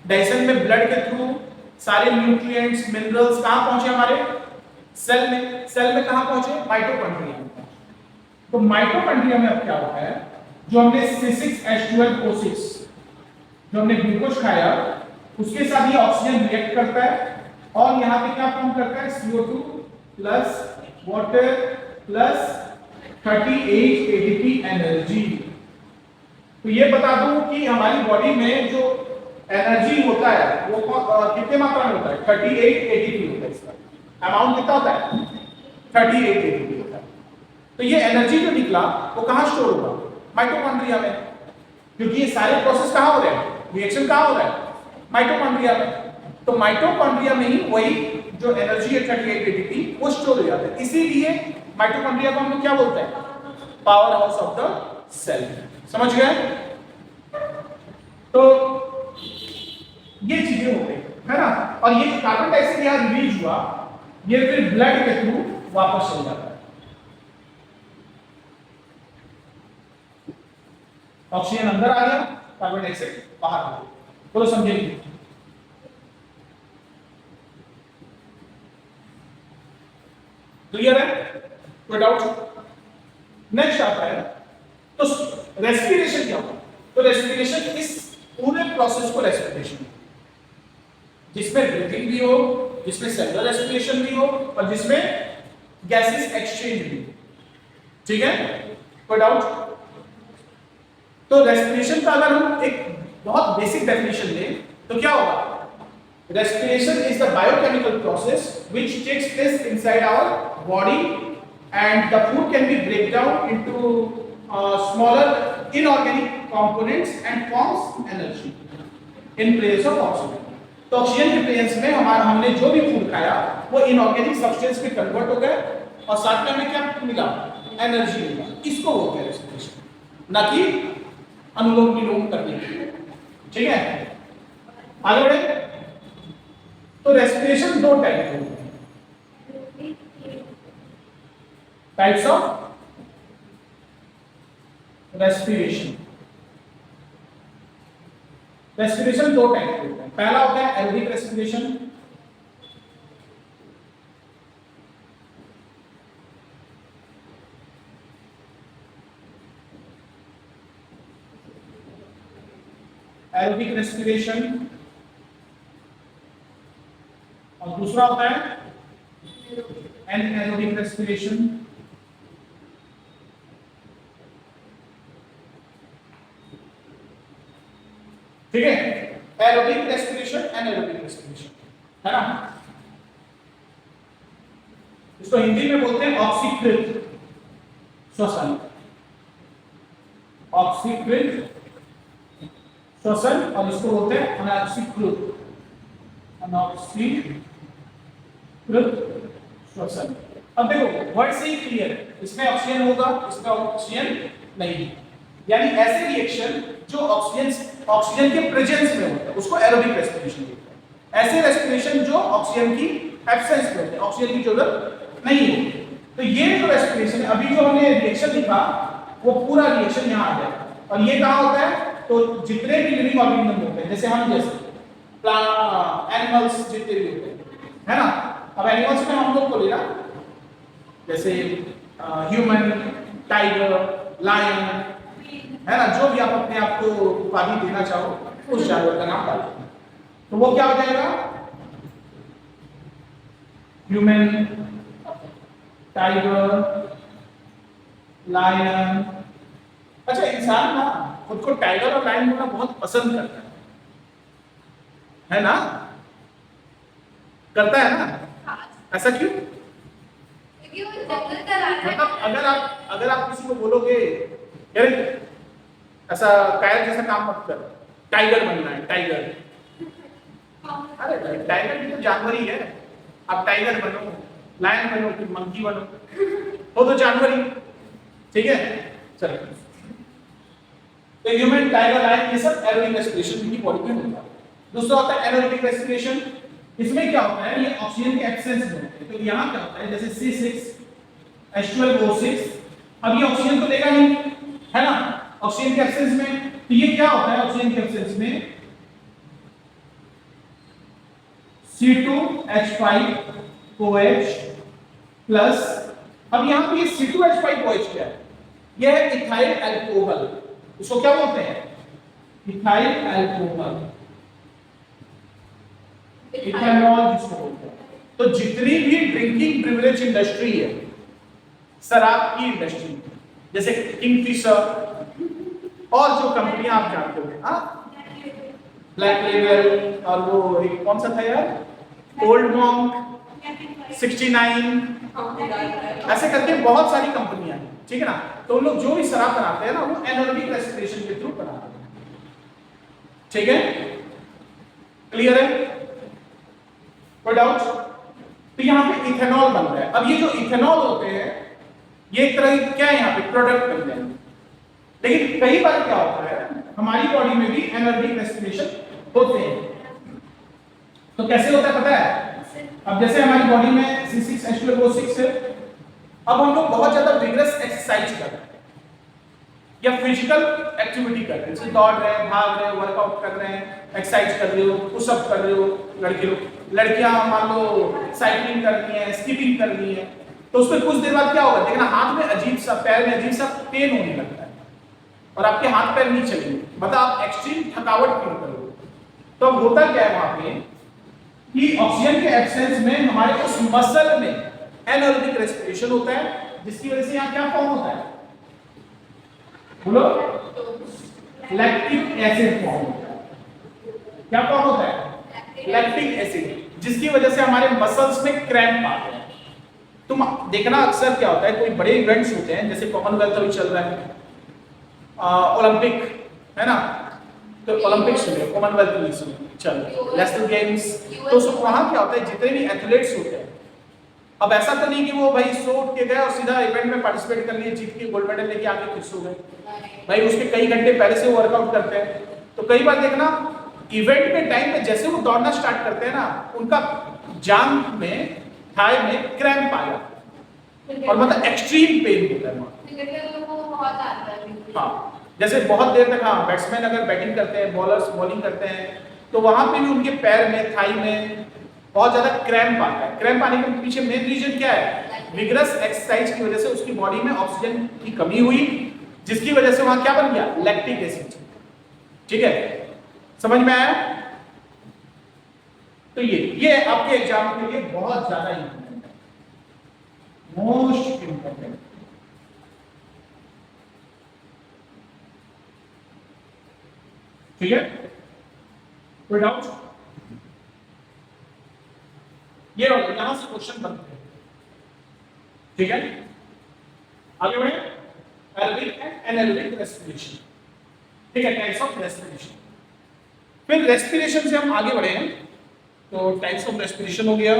डाइजेशन में ब्लड के थ्रू सारे न्यूट्रिएंट्स मिनरल्स कहां पहुंचे हमारे सेल में। सेल में कहां पहुंचे, माइटोकॉन्ड्रिया में। तो माइटोकॉन्ड्रिया में अब क्या होता है, जो हमने C6H12O6 जो हमने ग्लूकोज खाया उसके साथ ये ऑक्सीजन रिएक्ट करता है और यहां पे क्या फॉर्म करता है, CO2 plus water plus 38 ATP energy. तो ये बता दूं कि हमारी बॉडी में जो एनर्जी होता है वो कितने मात्रा में होता है, 38 ATP होता है। इसका अमाउंट कितना होता है, 38 ATP होता है। तो ये एनर्जी जो निकला वो कहां स्टोर होगा, माइटोकॉन्ड्रिया में, क्योंकि ये सारे प्रोसेस कहां हो रहे हैं, रिएक्शन कहां हो रहा है, माइटोकॉन्ड्रिया में। तो माइटोकॉन्ड्रिया में ही वही जो एनर्जी है 38 ATP वो स्टोर हो जाता है। इसीलिए माइटोकॉन्ड्रिया को हम लोग क्या बोलते हैं, power house of the cell. समझ गए। तो ये चीजें हो गई, है ना। और ये कार्बन डाइऑक्साइड यहां रिलीज हुआ, ये फिर ब्लड के थ्रू वापस चल जाता है। ऑक्सीजन अंदर आ गया, कार्बन डाइऑक्साइड बाहर आ गया। बोलो समझेंगे। क्लियर है, कोई डाउट। नेक्स्ट आता है तो रेस्पिरेशन क्या होता है। तो रेस्पिरेशन इस पूरे प्रोसेस को रेस्पिरेशन, जिसमें ब्रीथिंग भी हो, जिसमें सेलुलर रेस्पिरेशन भी हो और जिसमें गैसेस एक्सचेंज भी हो, ठीक है, कोई डाउट। तो रेस्पिरेशन का अगर हम एक बहुत बेसिक डेफिनेशन दें तो क्या होगा, respiration is the biochemical process which takes place inside our body and the food can be break down into smaller inorganic components and forms energy. In presence of oxygen. तो oxygen के presence में हमने जो भी food खाया वो inorganic substance में convert हो गया और साथ में हमें क्या मिला, एनर्जी मिला। इसको बोलते हैं रेस्पिरेशन, ना कि अनुलोम विलोम करने के लिए। ठीक है, आगे बढ़े। तो रेस्पिरेशन दो टाइप के होते हैं, टाइप्स ऑफ रेस्पिरेशन। रेस्पिरेशन दो टाइप के होते हैं। पहला होता है एरोबिक रेस्पिरेशन, एरोबिक रेस्पिरेशन, और दूसरा होता है एनएरोबिक रेस्पिरेशन। ठीक है, एरोबिक रेस्पिरेशन, एनएरोबिक रेस्पिरेशन, है ना। इसको हिंदी में बोलते हैं ऑक्सीकृत श्वसन, ऑक्सीकृत श्वसन, और इसको बोलते हैं अनॉक्सीकृत, अनॉक्सीकृत श्वसन। अब देखो वर्ड से ही क्लियर है, इसमें ऑक्सीजन होगा, इसमें ऑक्सीजन नहीं, यानी ऐसे रिएक्शन जो ऑक्सीजन के प्रेजेंस में होता है उसको एरोबिक रेस्पिरेशन बोलते हैं। ऐसे रेस्पिरेशन जो ऑक्सीजन की एब्सेंस में होते हैं, ऑक्सीजन की जरूरत नहीं होती। तो ये जो रेस्पिरेशन अभी जो हमने रिएक्शन लिखा वो पूरा रिएक्शन यहाँ आ गया। और ये कहाँ होता है, तो जितने भी लिविंग ऑर्गेनिज्म होते हैं, जैसे हम, जैसे एनिमल्स जितने भी होते हैं, है ना। अब एनिमल्स में हम लोग को लेना, जैसे ह्यूमन, टाइगर, लायन, है ना, जो भी आप अपने आप को उपाधि देना चाहो उस जानवर का नाम डालो, तो वो क्या हो जाएगा, ह्यूमन, टाइगर, लायन। अच्छा, इंसान ना खुद को टाइगर और लायन बोलना बहुत पसंद करता है ना, करता है ना, ऐसा क्यों? क्योंकि वो जंगल का राजा है। मतलब अगर आप किसी को बोलोगे यार ऐसा कायर जैसा काम मत कर, टाइगर बनना है, टाइगर, अरे टाइगर भी तो जानवर ही है, आप टाइगर बनो, लायन बनो, कि मंकी बनो, वो तो जानवर ही, ठीक है। चलो, तो ह्यूमन, टाइगर, लायन, ये सब एरोबिक रेस्पिरेशन की बॉडी में होता है। दूसरा होता है एनारोबिक रेस्पिरेशन। इसमें क्या होता है, ये ऑक्सीजन के एब्सेंस में होते हैं। तो यहाँ क्या होता है, जैसे C6H12O6, अब ये ऑक्सीजन तो लेगा नहीं, है ना, ऑक्सीजन के एब्सेंस में। तो ये क्या होता है, ऑक्सीजन के एब्सेंस में C2H5OH प्लस। अब यहाँ पे C2H5OH क्या है, यह है इथाइल अल्कोहल। इसको क्या बोलते हैं, इथाइल अल्कोहल, इथेनॉल जिसको बोलते हैं। तो जितनी भी ड्रिंकिंग ब्रिवरेज इंडस्ट्री है, शराब की इंडस्ट्री, जैसे किंगफिशर और जो कंपनियां आप जानते हो, हाँ, ब्लैक लेबल, और वो एक कौन सा था यार, ओल्ड मॉन्क, 69, ऐसे करके बहुत सारी कंपनियां हैं, ठीक है ना। तो लोग जो भी शराब बनाते हैं ना, वो एनारोबिक रेस्पिरेशन के थ्रू बनाते हैं, ठीक है, क्लियर है, कोई डाउट? तो यहाँ पे इथेनॉल बन रहा है। अब ये जो इथेनॉल होते हैं, ये एक तरह की क्या है, यहाँ पे प्रोडक्ट बन रहे हैं। लेकिन कई बार क्या होता है, हमारी बॉडी में भी एनारोबिक रेस्पिरेशन होते हैं। तो कैसे होता है पता है, अब जैसे हमारी बॉडी में C6H12O6 है, अब हम लोग बहुत ज्यादा विगरस एक्सरसाइज कर रहे हैं या फिजिकल एक्टिविटी कर रहे हैं, जैसे दौड़ रहे हैं, भाग रहे हैं, वर्कआउट कर रहे हैं, एक्सरसाइज कर रहे हो, पुशअप कर रहे हो, लड़के लोग, लड़कियां मान लो साइकिलिंग करनी है, स्किपिंग करनी है, तो उसमें कुछ देर बाद क्या होगा, देखना हाथ में अजीब सा, पैर में अजीब सा पेन होने लगता है और आपके हाथ पैर नहीं चलेंगे, मतलब आप एक्सट्रीम थकावट फील करोगे। तो अब होता क्या है वहां पे कि ऑक्सीजन के एब्सेंस में हमारे उस मसल में एनारोबिक रेस्पिरेशन होता है, जिसकी वजह से यहाँ क्या फॉर्म होता है, बोलो, लैक्टिक एसिड फॉर्म होता है। क्या फॉर्म होता है, लैक्टिक एसिड, जिसकी वजह से हमारे मसल्स में क्रैम्प आते हैं। तुम देखना अक्सर क्या होता है, कोई बड़े इवेंट्स होते हैं, जैसे कॉमनवेल्थ अभी चल रहा है, ओलंपिक, है ना, तो ओलंपिक्स हो गया, कॉमनवेल्थ गेम्स हो गए, चलो नेशनल गेम्स। तो वहाँ क्या होता है, जितने भी एथलीट्स होते हैं, अब ऐसा तो नहीं कि वो भाई सो उठ के गए और सीधा इवेंट में पार्टिसिपेट कर लिए, जीत के गोल्ड मेडल लेके आके फिर सो गए। भाई उसके कई घंटे पहले से वर्कआउट करते हैं। तो कई बार देखना इवेंट के टाइम पे जैसे वो दौड़ना स्टार्ट करते हैं ना, उनका जांघ में, थाई में क्रैम्प आ जाता है और मतलब एक्सट्रीम पेन होता है वहाँ। क्रिकेट को बहुत आता है। हाँ, जैसे बहुत देर तक, हाँ बैट्समैन अगर बैटिंग करते हैं, बॉलर्स बॉलिंग करते हैं, तो वहां पे भी उनके पैर में, थाई में बहुत ज्यादा क्रैम्प आता है। क्रैम्प आने के पीछे मेन रीजन क्या है, विगरस एक्सरसाइज की वजह से उसकी बॉडी में ऑक्सीजन की कमी हुई, जिसकी वजह से वहां क्या बन गया, लैक्टिक एसिड। ठीक है, समझ में आया? तो ये आपके एग्जाम के लिए बहुत ज्यादा इंपॉर्टेंट है, मोस्ट इंपॉर्टेंट। ठीक है, कोई डाउट? ये यहां से क्वेश्चन बनते हैं। ठीक है, आगे बढ़े। Aerobic and anaerobic respiration. ठीक है, टाइप्स ऑफ रेस्पिरेशन। फिर रेस्पिरेशन से हम आगे बढ़े हैं, तो टाइप्स ऑफ रेस्पिरेशन हो गया।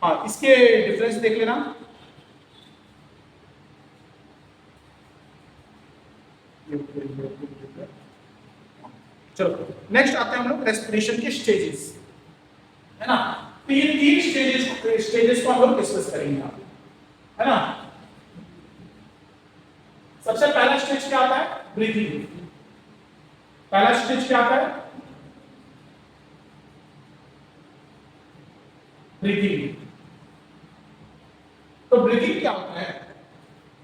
हाँ, इसके डिफरेंस देख लेना। चलो नेक्स्ट आते हैं हम लोग रेस्पिरेशन के स्टेजेस, है ना। तीन स्टेजेस को हम लोग डिस्कस करेंगे यहाँ, है ना। सबसे पहला स्टेज क्या आता है, ब्रीथिंग। पहला स्टेज क्या आता है, ब्रीथिंग। तो ब्रीथिंग क्या होता है,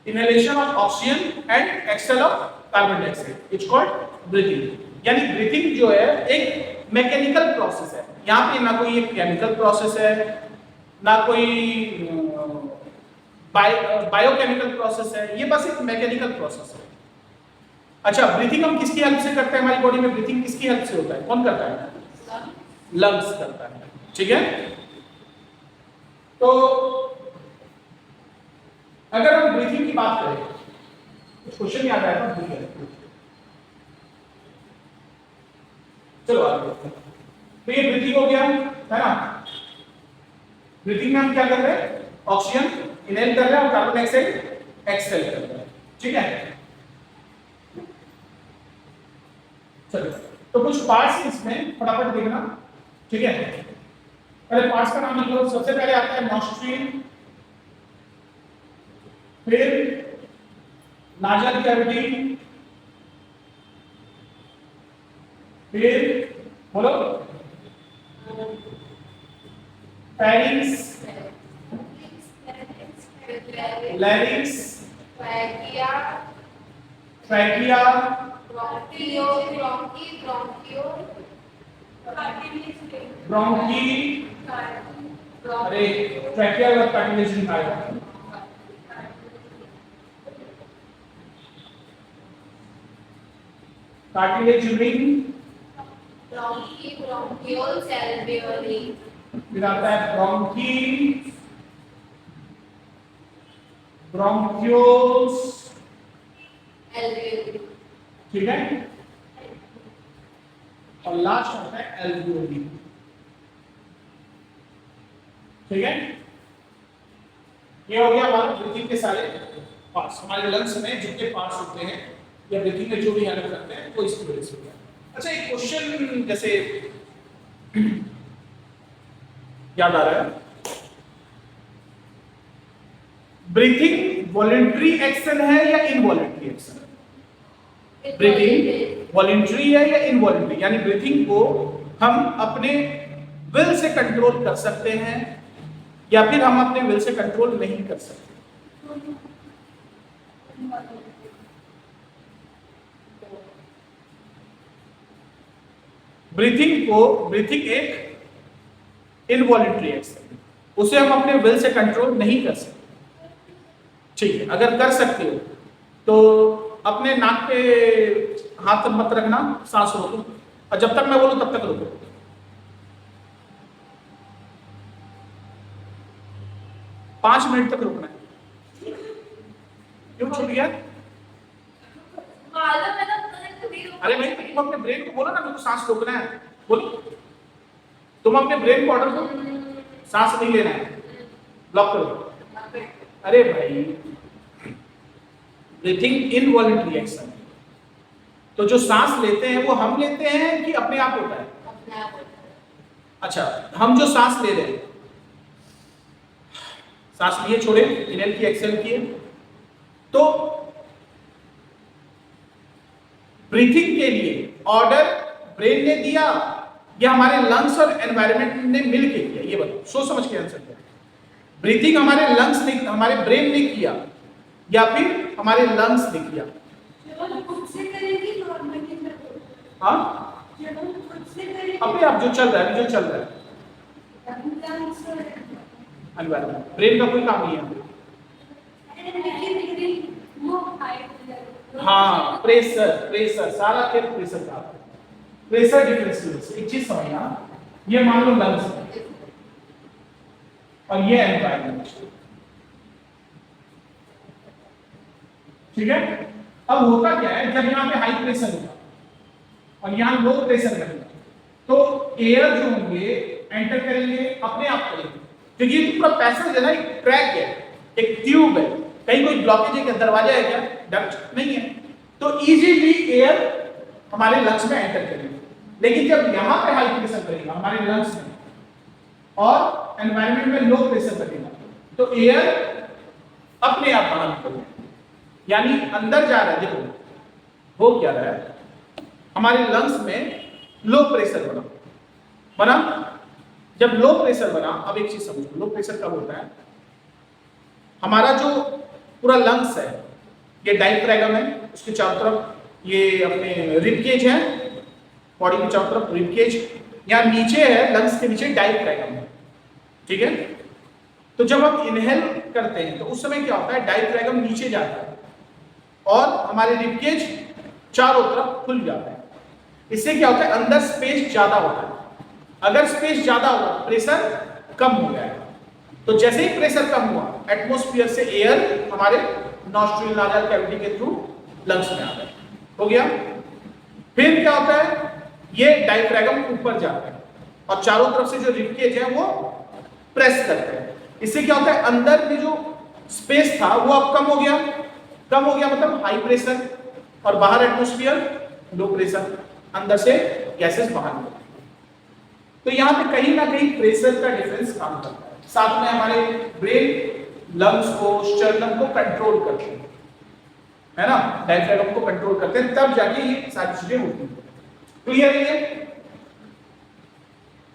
inhalation of oxygen and exhale of carbon dioxide, it's called breathing. यानी ब्रीथिंग जो है एक मैकेनिकल प्रोसेस है। यहाँ पे ना कोई एक केमिकल प्रोसेस है, ना कोई बायोकेमिकल प्रोसेस है, ये बस एक मैकेनिकल प्रोसेस है। अच्छा, ब्रीथिंग हम किसकी हेल्प से करते हैं, हमारी बॉडी में ब्रीथिंग किसकी हेल्प से होता है, कौन करता है, लंग्स करता है। ठीक है, तो अगर हम ब्रीथिंग की बात करें, तो क्वेश्चन याद आएगा ब्रीथिंग। चलो आगे बढ़ते हैं। तो ये ब्रीथिंग हो गया, है ना। ब्रीथिंग में हम क्या कर रहे हैं, ऑक्सीजन इनहेल कर रहे हैं और कार्बन डाइऑक्साइड एक्सहेल कर रहे हैं। ठीक है, चलो तो कुछ पार्ट्स इसमें फटाफट देखना। ठीक है, पहले पार्ट्स का नाम लिख लो। सबसे पहले आता है नॉस्ट्रिल, फिर नाजल कैविटी, फिर बोलो फेरिंक्स, लैरिंक्स, ट्रैकिया, ब्रोंकी, अरे ट्रैकिया का कार्टिलेज नहीं आएगा, कार्टिलेज रिंग, ब्रोंकियोल्स, एल्वियोली, फिर आता है ब्रोंकी, ब्रोंकियोल्स, एल्वियोली। ठीक है, और लास्ट आता है एल्वियोली। ठीक है, ये हो गया हमारे ब्रीथिंग के सारे पार्ट्स। हमारे लंग्स में जितने पार्ट्स होते हैं या ब्रीथिंग में जो भी हेल्प करते हैं वो इसकी वजह से होता है। अच्छा, एक क्वेश्चन जैसे याद आ रहा है, ब्रीथिंग वॉलंटरी एक्शन है या इनवॉलंटरी एक्शन है? ब्रीथिंग वॉलंटरी है या इनवॉलंटरी, यानी ब्रीथिंग को हम अपने विल से कंट्रोल कर सकते हैं या फिर हम अपने विल से कंट्रोल नहीं कर सकते। ब्रीथिंग एक इनवॉलंटरी एक्शन है, उसे हम अपने विल से कंट्रोल नहीं कर सकते। ठीक है, अगर कर सकते हो तो अपने नाक पे हाथ मत रखना, सांस रोको, और जब तक मैं बोलूं तब तक रोको। पांच मिनट तक रुकना है। क्यों छूट गया? मालूम है ना, तुमने खुद ही अरे भाई तुम अपने ब्रेन को बोलो ना मेरे को सांस रोकना है, बोलो तुम अपने ब्रेन को ऑर्डर दो सांस नहीं लेना है, ब्लॉक करो। अरे भाई ब्रीथिंग इनवॉलंटरी एक्शन, तो जो सांस लेते हैं वो हम लेते हैं कि अपने आप होता है? अपने आप होता है। अच्छा, हम जो सांस ले रहे हैं, सांस लिए छोड़े, इनहेल किए एक्सहेल किए, तो ब्रीथिंग के लिए ऑर्डर ब्रेन ने दिया या हमारे लंग्स और एनवायरनमेंट ने मिलके किया? ये बताओ, सोच समझ के आंसर करो। ब्रीथिंग हमारे लंग्स ने, हमारे ब्रेन ने किया या फिर हमारे लंग्स ने किया? खुद से करेंगे नॉर्मली, हाँ खुद से करेंगे अपने आप जो चल रहा है, जो चल रहा है एनवायरनमेंट, ब्रेन का कोई काम नहीं है। हाँ प्रेशर, प्रेशर सारा खेल प्रेशर का, प्रेशर डिफरेंस। एक चीज समझना, ये मान लो लंग्स और ये एनवायरनमेंट, ठीक है। अब होता क्या है, जब यहाँ पे हाई प्रेशर होगा और यहाँ लो प्रेशर रहेगा, तो एयर जो होंगे एंटर करेंगे, अपने आप करेंगे, क्योंकि ये पूरा पैसेज है ना, एक ट्रैक है, एक ट्यूब है, कहीं कोई ब्लॉकेज है क्या, दरवाजा है क्या, डक्ट नहीं है, तो इजीली एयर हमारे लंग्स में एंटर करेगी। लेकिन जब यहाँ पे हाई प्रेशर करेगा हमारे लंग्स में और एनवायरनमेंट में लो प्रेशर करेगा, तो एयर अपने आप बाहर निकलेगा, यानी अंदर जा रहा है। देखो हो क्या रहा है, हमारे लंग्स में लो प्रेशर बना, जब लो प्रेशर बना, अब एक चीज समझो, लो प्रेशर कब होता है, हमारा जो पूरा लंग्स है ये डायफ्रागम है, उसके चारों तरफ ये अपने रिब केज है, बॉडी के चारों तरफ रिब केज, यहाँ नीचे है लंग्स के नीचे डायफ्रागम है, ठीक है। तो जब हम इनहेल करते हैं तो उस समय क्या होता है, डायफ्रागम नीचे जाता है और हमारे रिब केज चारों तरफ खुल जाता है। इससे क्या होता है, अंदर स्पेस ज्यादा होता है। अगर स्पेस ज्यादा होगा तो प्रेशर कम हो जाएगा, तो जैसे ही प्रेशर कम हुआ, एटमॉस्फेयर से एयर हमारे नॉस्ट्रिल नाजल कैविटी के थ्रू लंग्स में आ गया, हो गया। फिर क्या होता है, ये डायफ्रागम ऊपर जाता है और चारों तरफ से जो रिब केज है वो प्रेस करते हैं। इससे क्या होता है, अंदर में जो स्पेस था वो अब कम हो गया, कम हो गया मतलब हाई प्रेशर, और बाहर एटमॉस्फेयर लो प्रेशर, अंदर से गैसेस बाहर निकलती है। तो यहाँ पे कहीं ना कहीं प्रेशर का डिफरेंस काम करता है। साथ में हमारे ब्रेन लंग्स को, स्टर्नम को कंट्रोल करते हैं, है ना, डायफ्रागम को कंट्रोल करते हैं, तब जाके ये सारी चीजें होती हैं। क्लियर है ये?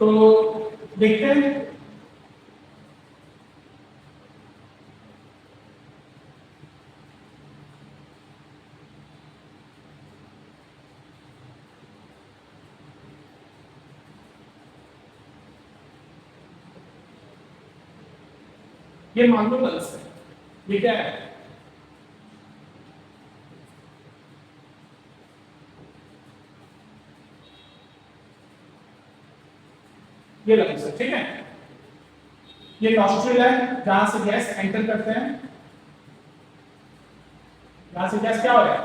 तो देखते हैं, ये मान लो लंग्स है, ये क्या है, ये लंग्स है, ठीक है। ये नॉस्ट्रिल है जहां से गैस एंटर करते हैं, यहां से गैस क्या हो रहा है,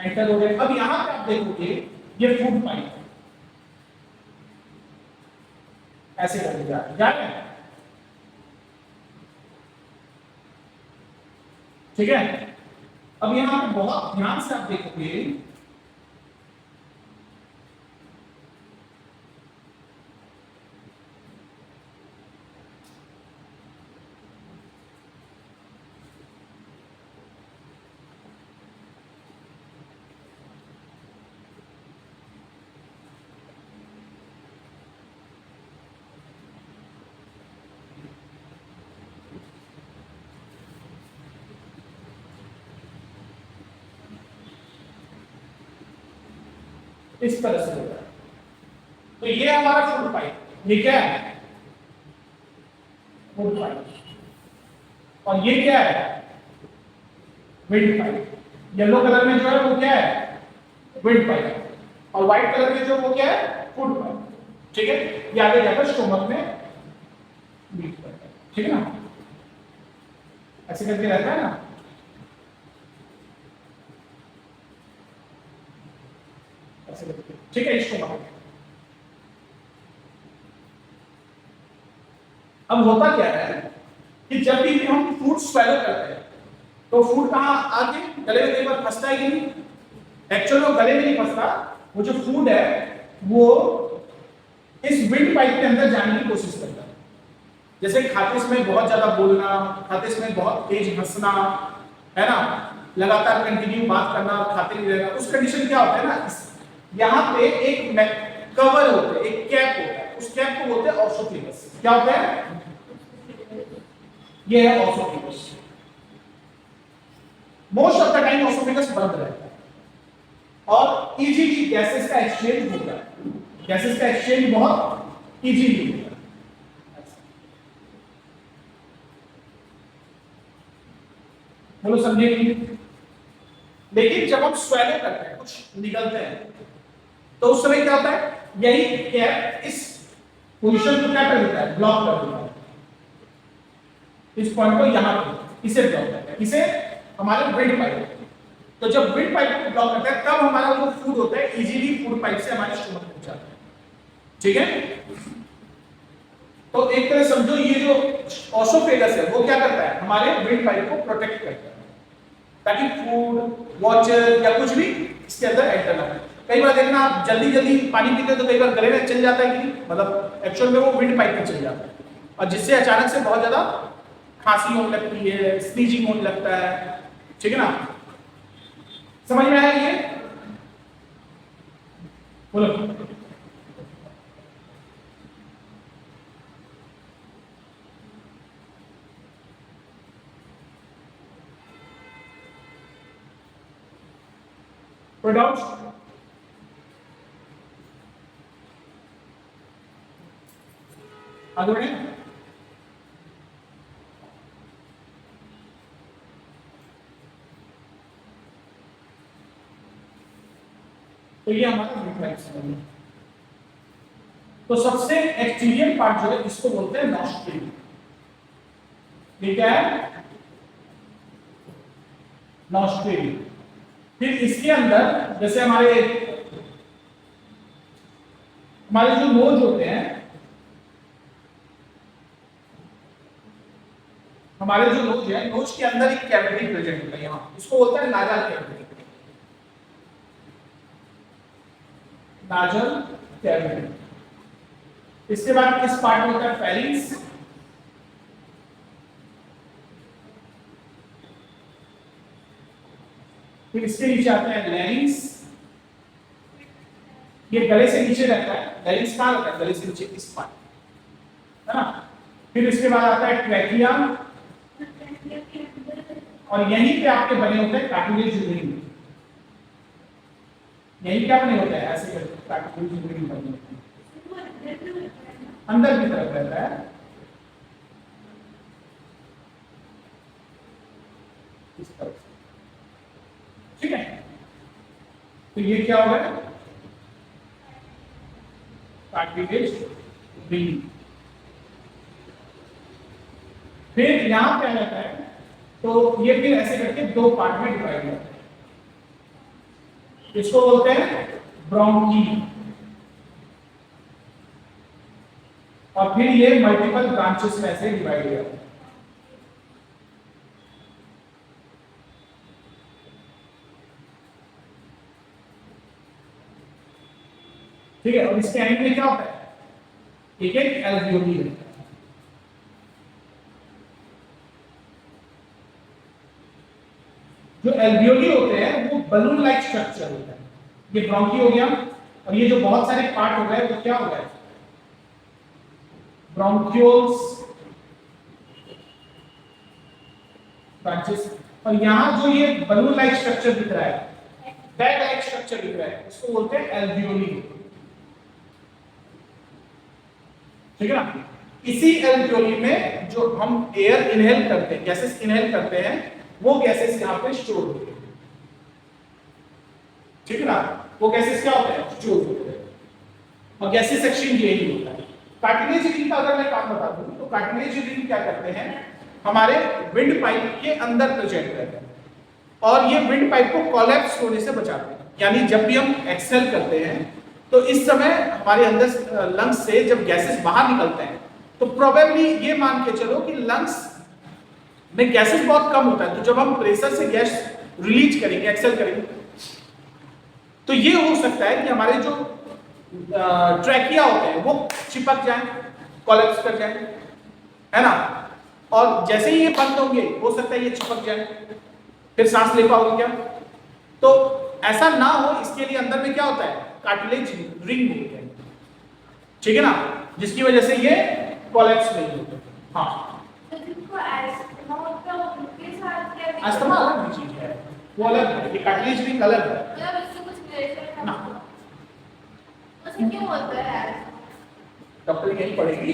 एंटर हो रहा है। अब यहां पे आप देखोगे ये फूड पाइप ऐसे करके जा रहे हैं, ठीक है। अब यहां पे बहुत ध्यान से आप देखोगे, इस तरह से होता है। तो ये हमारा फूड पाइप, ये क्या है, फूड पाइप, और ये क्या है, विंड पाइप। येलो कलर में जो है वो क्या है, विंड पाइप, और व्हाइट कलर में जो वो क्या है, फूड पाइप, ठीक है। ये आगे जाकर स्टोमक में मीट करता है, ठीक है ना, ऐसे करके रहता है ना। ऐसे करके, ठीक है स्टोमक। अब होता क्या है कि जब भी हम फूड स्वेलो करते हैं तो फूड कहाँ आके गले में कई बार फंसता है कि नहीं? एक्चुअली वो गले में नहीं फंसता, वो जो फूड है वो इस विंड पाइप के अंदर जाने की कोशिश करता है। जैसे खाते समय बहुत ज्यादा बोलना, खाते समय बहुत तेज हंसना, है ना, लगातार कंटिन्यू बात करना और खाते नहीं रहना, उस कंडीशन क्या होता है ना, यहाँ पे एक कवर होता है, एक कैप होता है, उस कैप को बोलते हैं ऑसोफेगस। क्या होता है? ये है oesophagus. Most of the time oesophagus बंद रहता है और इजीली गैसेस का एक्सचेंज होता है, गैसेस का एक्सचेंज बहुत इजीली होता है। बोलो समझे नहीं? लेकिन जब हम स्वेलो करते हैं, कुछ निकलते हैं, तो उस समय क्या होता है, यही कैप इस पोजीशन को क्या कर देता है, ब्लॉक कर देता है। इस पॉइंट को यहां पे इसे ब्लॉक करता है, इसे हमारे विंड पाइप। तो जब विंड पाइप को ब्लॉक करता है तब हमारा जो फूड होता है इजीली फूड पाइप से हमारे स्टमक में जाता है, ठीक है। तो एक तरह समझो ये जो ऑसोफेगस है वो क्या करता है, हमारे विंड पाइप को प्रोटेक्ट करता है ताकि फूड, वाटर या कुछ भी इसके अंदर एंटर ना हो। कई बार देखना आप जल्दी जल्दी पानी पीते हैं तो कई बार गले में चल जाता है कि नहीं, मतलब एक्चुअल में वो विंड पाइप में चल जाता है और जिससे अचानक से बहुत ज्यादा खांसी होने लगती है, स्नीजिंग होने लगता है, ठीक है ना। समझ में आया ये? बोलो। कोई डाउट? आगे बढ़े। तो ये हमारा रिफ्लेक्स। तो सबसे एक्सटीरियर पार्ट जो है इसको बोलते हैं नॉस्ट्रिल। ठीक है, नॉस्ट्रिल। फिर इसके अंदर जैसे हमारे जो नोज होते हैं, हमारे जो नोज है, नोज के अंदर एक कैविटी प्रेजेंट होता है, यहाँ इसको बोलते हैं नाजल कैविटी। नाजल कैविटी। इसके बाद किस पार्ट में होता है, फेरिंक्स। फिर इसके नीचे आते हैं लैरिंक्स। ये गले से नीचे रहता है, लैरिंक्स कहाँ रहता है, गले से नीचे इस पार्ट, है ना। फिर इसके बाद आता है ट्रैकिया और यहीं पे आपके बने होते हैं कार्टिलेज रिंग। यही क्या बने होते हैं, ऐसे कार्टिलेज रिंग बने होते हैं, अंदर की तरफ रहता है इस तरफ से, ठीक है। तो ये क्या होगा, कार्टिलेज रिंग। फिर यहां क्या रहता है, तो ये फिर ऐसे करके दो पार्ट में डिवाइड होता है, इसको बोलते हैं ब्रोंकी। और फिर ये मल्टीपल ब्रांचेस में ऐसे डिवाइड हो जाता है। ठीक है, और इसके एंड में क्या होता है, एक एक एल्वियोली है। जो एल्वियोली होते हैं वो बलून लाइक स्ट्रक्चर होता है। ये ब्रोंकी हो गया और ये जो बहुत सारे पार्ट हो गए वो क्या हो गए, ब्रोंक्यूल्स, ब्रांचेस। और यहां जो ये बलून लाइक स्ट्रक्चर दिख रहा है, बैग लाइक स्ट्रक्चर दिख रहा है, इसको बोलते हैं एल्वियोली, ठीक है ना। इसी एल्वियोली में जो हम एयर इनहेल करते हैं, गैसेस इनहेल करते हैं, वो गैसेस यहां पे स्टोर होते हैं, ठीक है ना। वो गैसेस क्या होते हैं, स्टोर होते हैं और गैसेस एक्सचेंज यही होता है। कार्टिलेज रिंग का अगर मैं काम बता दूं तो कार्टिलेज रिंग क्या करते हैं, हमारे विंड पाइप के अंदर प्रेजेंट रहते हैं और ये विंड पाइप को कोलैप्स होने से बचाते हैं। यानी जब भी हम एक्सेल करते हैं तो इस समय हमारे अंदर लंग्स से जब गैसेस बाहर निकलते हैं तो प्रोबेबली ये मान के चलो कि लंग्स में गैसेस बहुत कम होता है। तो जब हम प्रेशर से गैस रिलीज करेंगे, एक्सेल करेंगे, तो ये हो सकता है कि हमारे जो ट्रैकिया होते हैं वो चिपक जाएं, कोलैप्स कर जाएं, है ना। और जैसे ही ये बंद होंगे हो सकता है ये चिपक जाए, फिर सांस ले पाओगे क्या। तो ऐसा ना हो इसके लिए अंदर में क्या होता है, कार्टिलेज रिंग होती है, ठीक है ना, जिसकी वजह से ये कोलैप्स नहीं होते। हाँ, अस्थमा अलग चीज है, वो अलग है, ये कार्टिलेज रिंग अलग है ना। क्यों होता है डॉक्टर यही पड़ेगी।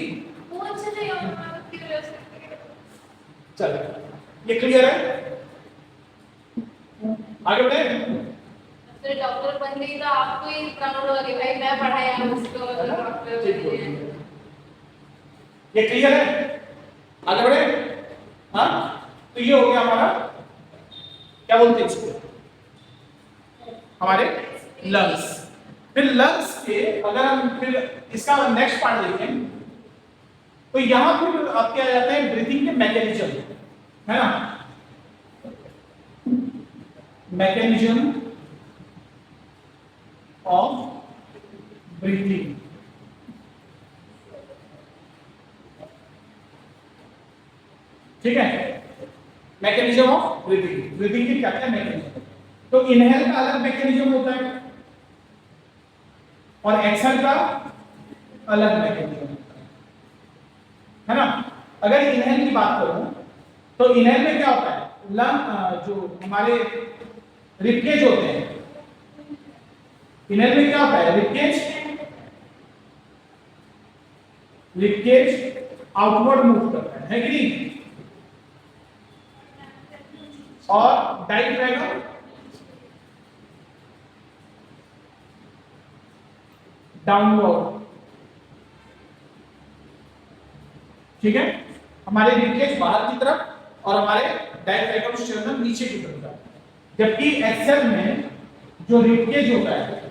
चल ये क्लियर है, आगे बढ़े। डॉक्टर बन गई तो आपको ही प्राउड होगा कि भाई मैं पढ़ाया उसको डॉक्टर। ये क्लियर है, आगे बढ़े। हाँ, तो ये हो गया हमारा, क्या बोलते हैं इसको, हमारे लंग्स। फिर लंग्स के अगर हम फिर इसका नेक्स्ट पार्ट देखें तो यहां फिर आपके आ जाते हैं ब्रीथिंग के मैकेनिज्म, है ना, मैकेनिज्म ऑफ ब्रीथिंग। ठीक है, मैकेनिज्म ऑफ ब्रीथिंग, ब्रीथिंग की क्या क्या मैकेनिज्म। तो इनहेल का अलग मैकेनिज्म होता है और एक्सहेल का अलग मैकेनिज्म होता है ना। अगर इनहेल की बात करूं तो इनहेल में क्या होता है, लंग जो हमारे रिबकेज होते हैं, इनहेल में क्या होता है, रिबकेज आउटवर्ड मूव करता है कि नहीं, और डायफ्रागम डाउनवर्ड। ठीक है, हमारे रिबकेज बाहर की तरफ और हमारे डायफ्रागम स्टर्नम नीचे की तरफ, जबकि एक्सेल में जो रिबकेज होता है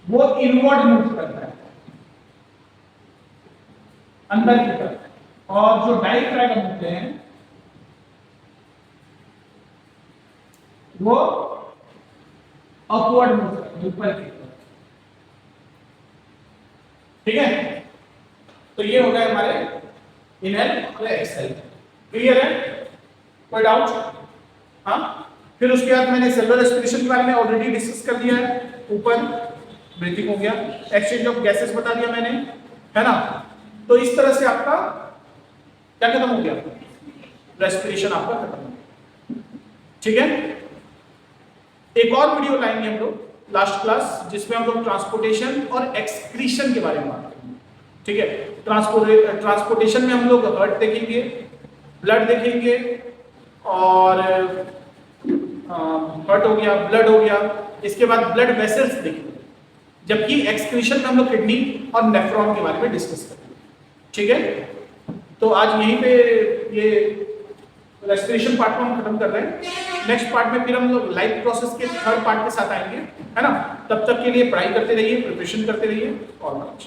वो इनवर्ड मूव करता है अंदर की तरफ, और जो डायफ्रागम होते हैं वो अपवर्ड मूव करते हैं ऊपर की तरफ। ठीक है, तो ये हो गया हमारे इनहेल और एक्सहेल। क्लियर है, कोई डाउट? हाँ, फिर उसके बाद मैंने सेलुलर रेस्पिरेशन के बारे में ऑलरेडी डिस्कस कर दिया है, ऊपर ब्रीथिंग हो गया, एक्सचेंज ऑफ गैसेस बता दिया मैंने, है ना। तो इस तरह से आपका क्या खत्म हो गया, रेस्पिरेशन आपका खत्म हो गया। ठीक है, एक और वीडियो लाएंगे हम लोग लास्ट क्लास, जिसमें हम लोग ट्रांसपोर्टेशन और एक्सक्रीशन के बारे में बात करेंगे। ठीक है, ट्रांसपोर्टेशन में हम लोग हार्ट देखेंगे, ब्लड देखेंगे, और हार्ट हो गया, ब्लड हो गया, इसके बाद ब्लड वेसल्स देखेंगे, जबकि एक्सक्रीशन में हम लोग किडनी और नेफ्रॉन के बारे में डिस्कस करेंगे। ठीक है, तो आज यहीं पे ये रेस्पिरेशन पार्ट को हम खत्म कर रहे हैं। नेक्स्ट पार्ट में फिर हम लोग लाइफ प्रोसेस के थर्ड पार्ट के साथ आएंगे, है ना। तब तक के लिए पढ़ाई करते रहिए, प्रिपरेशन करते रहिए, और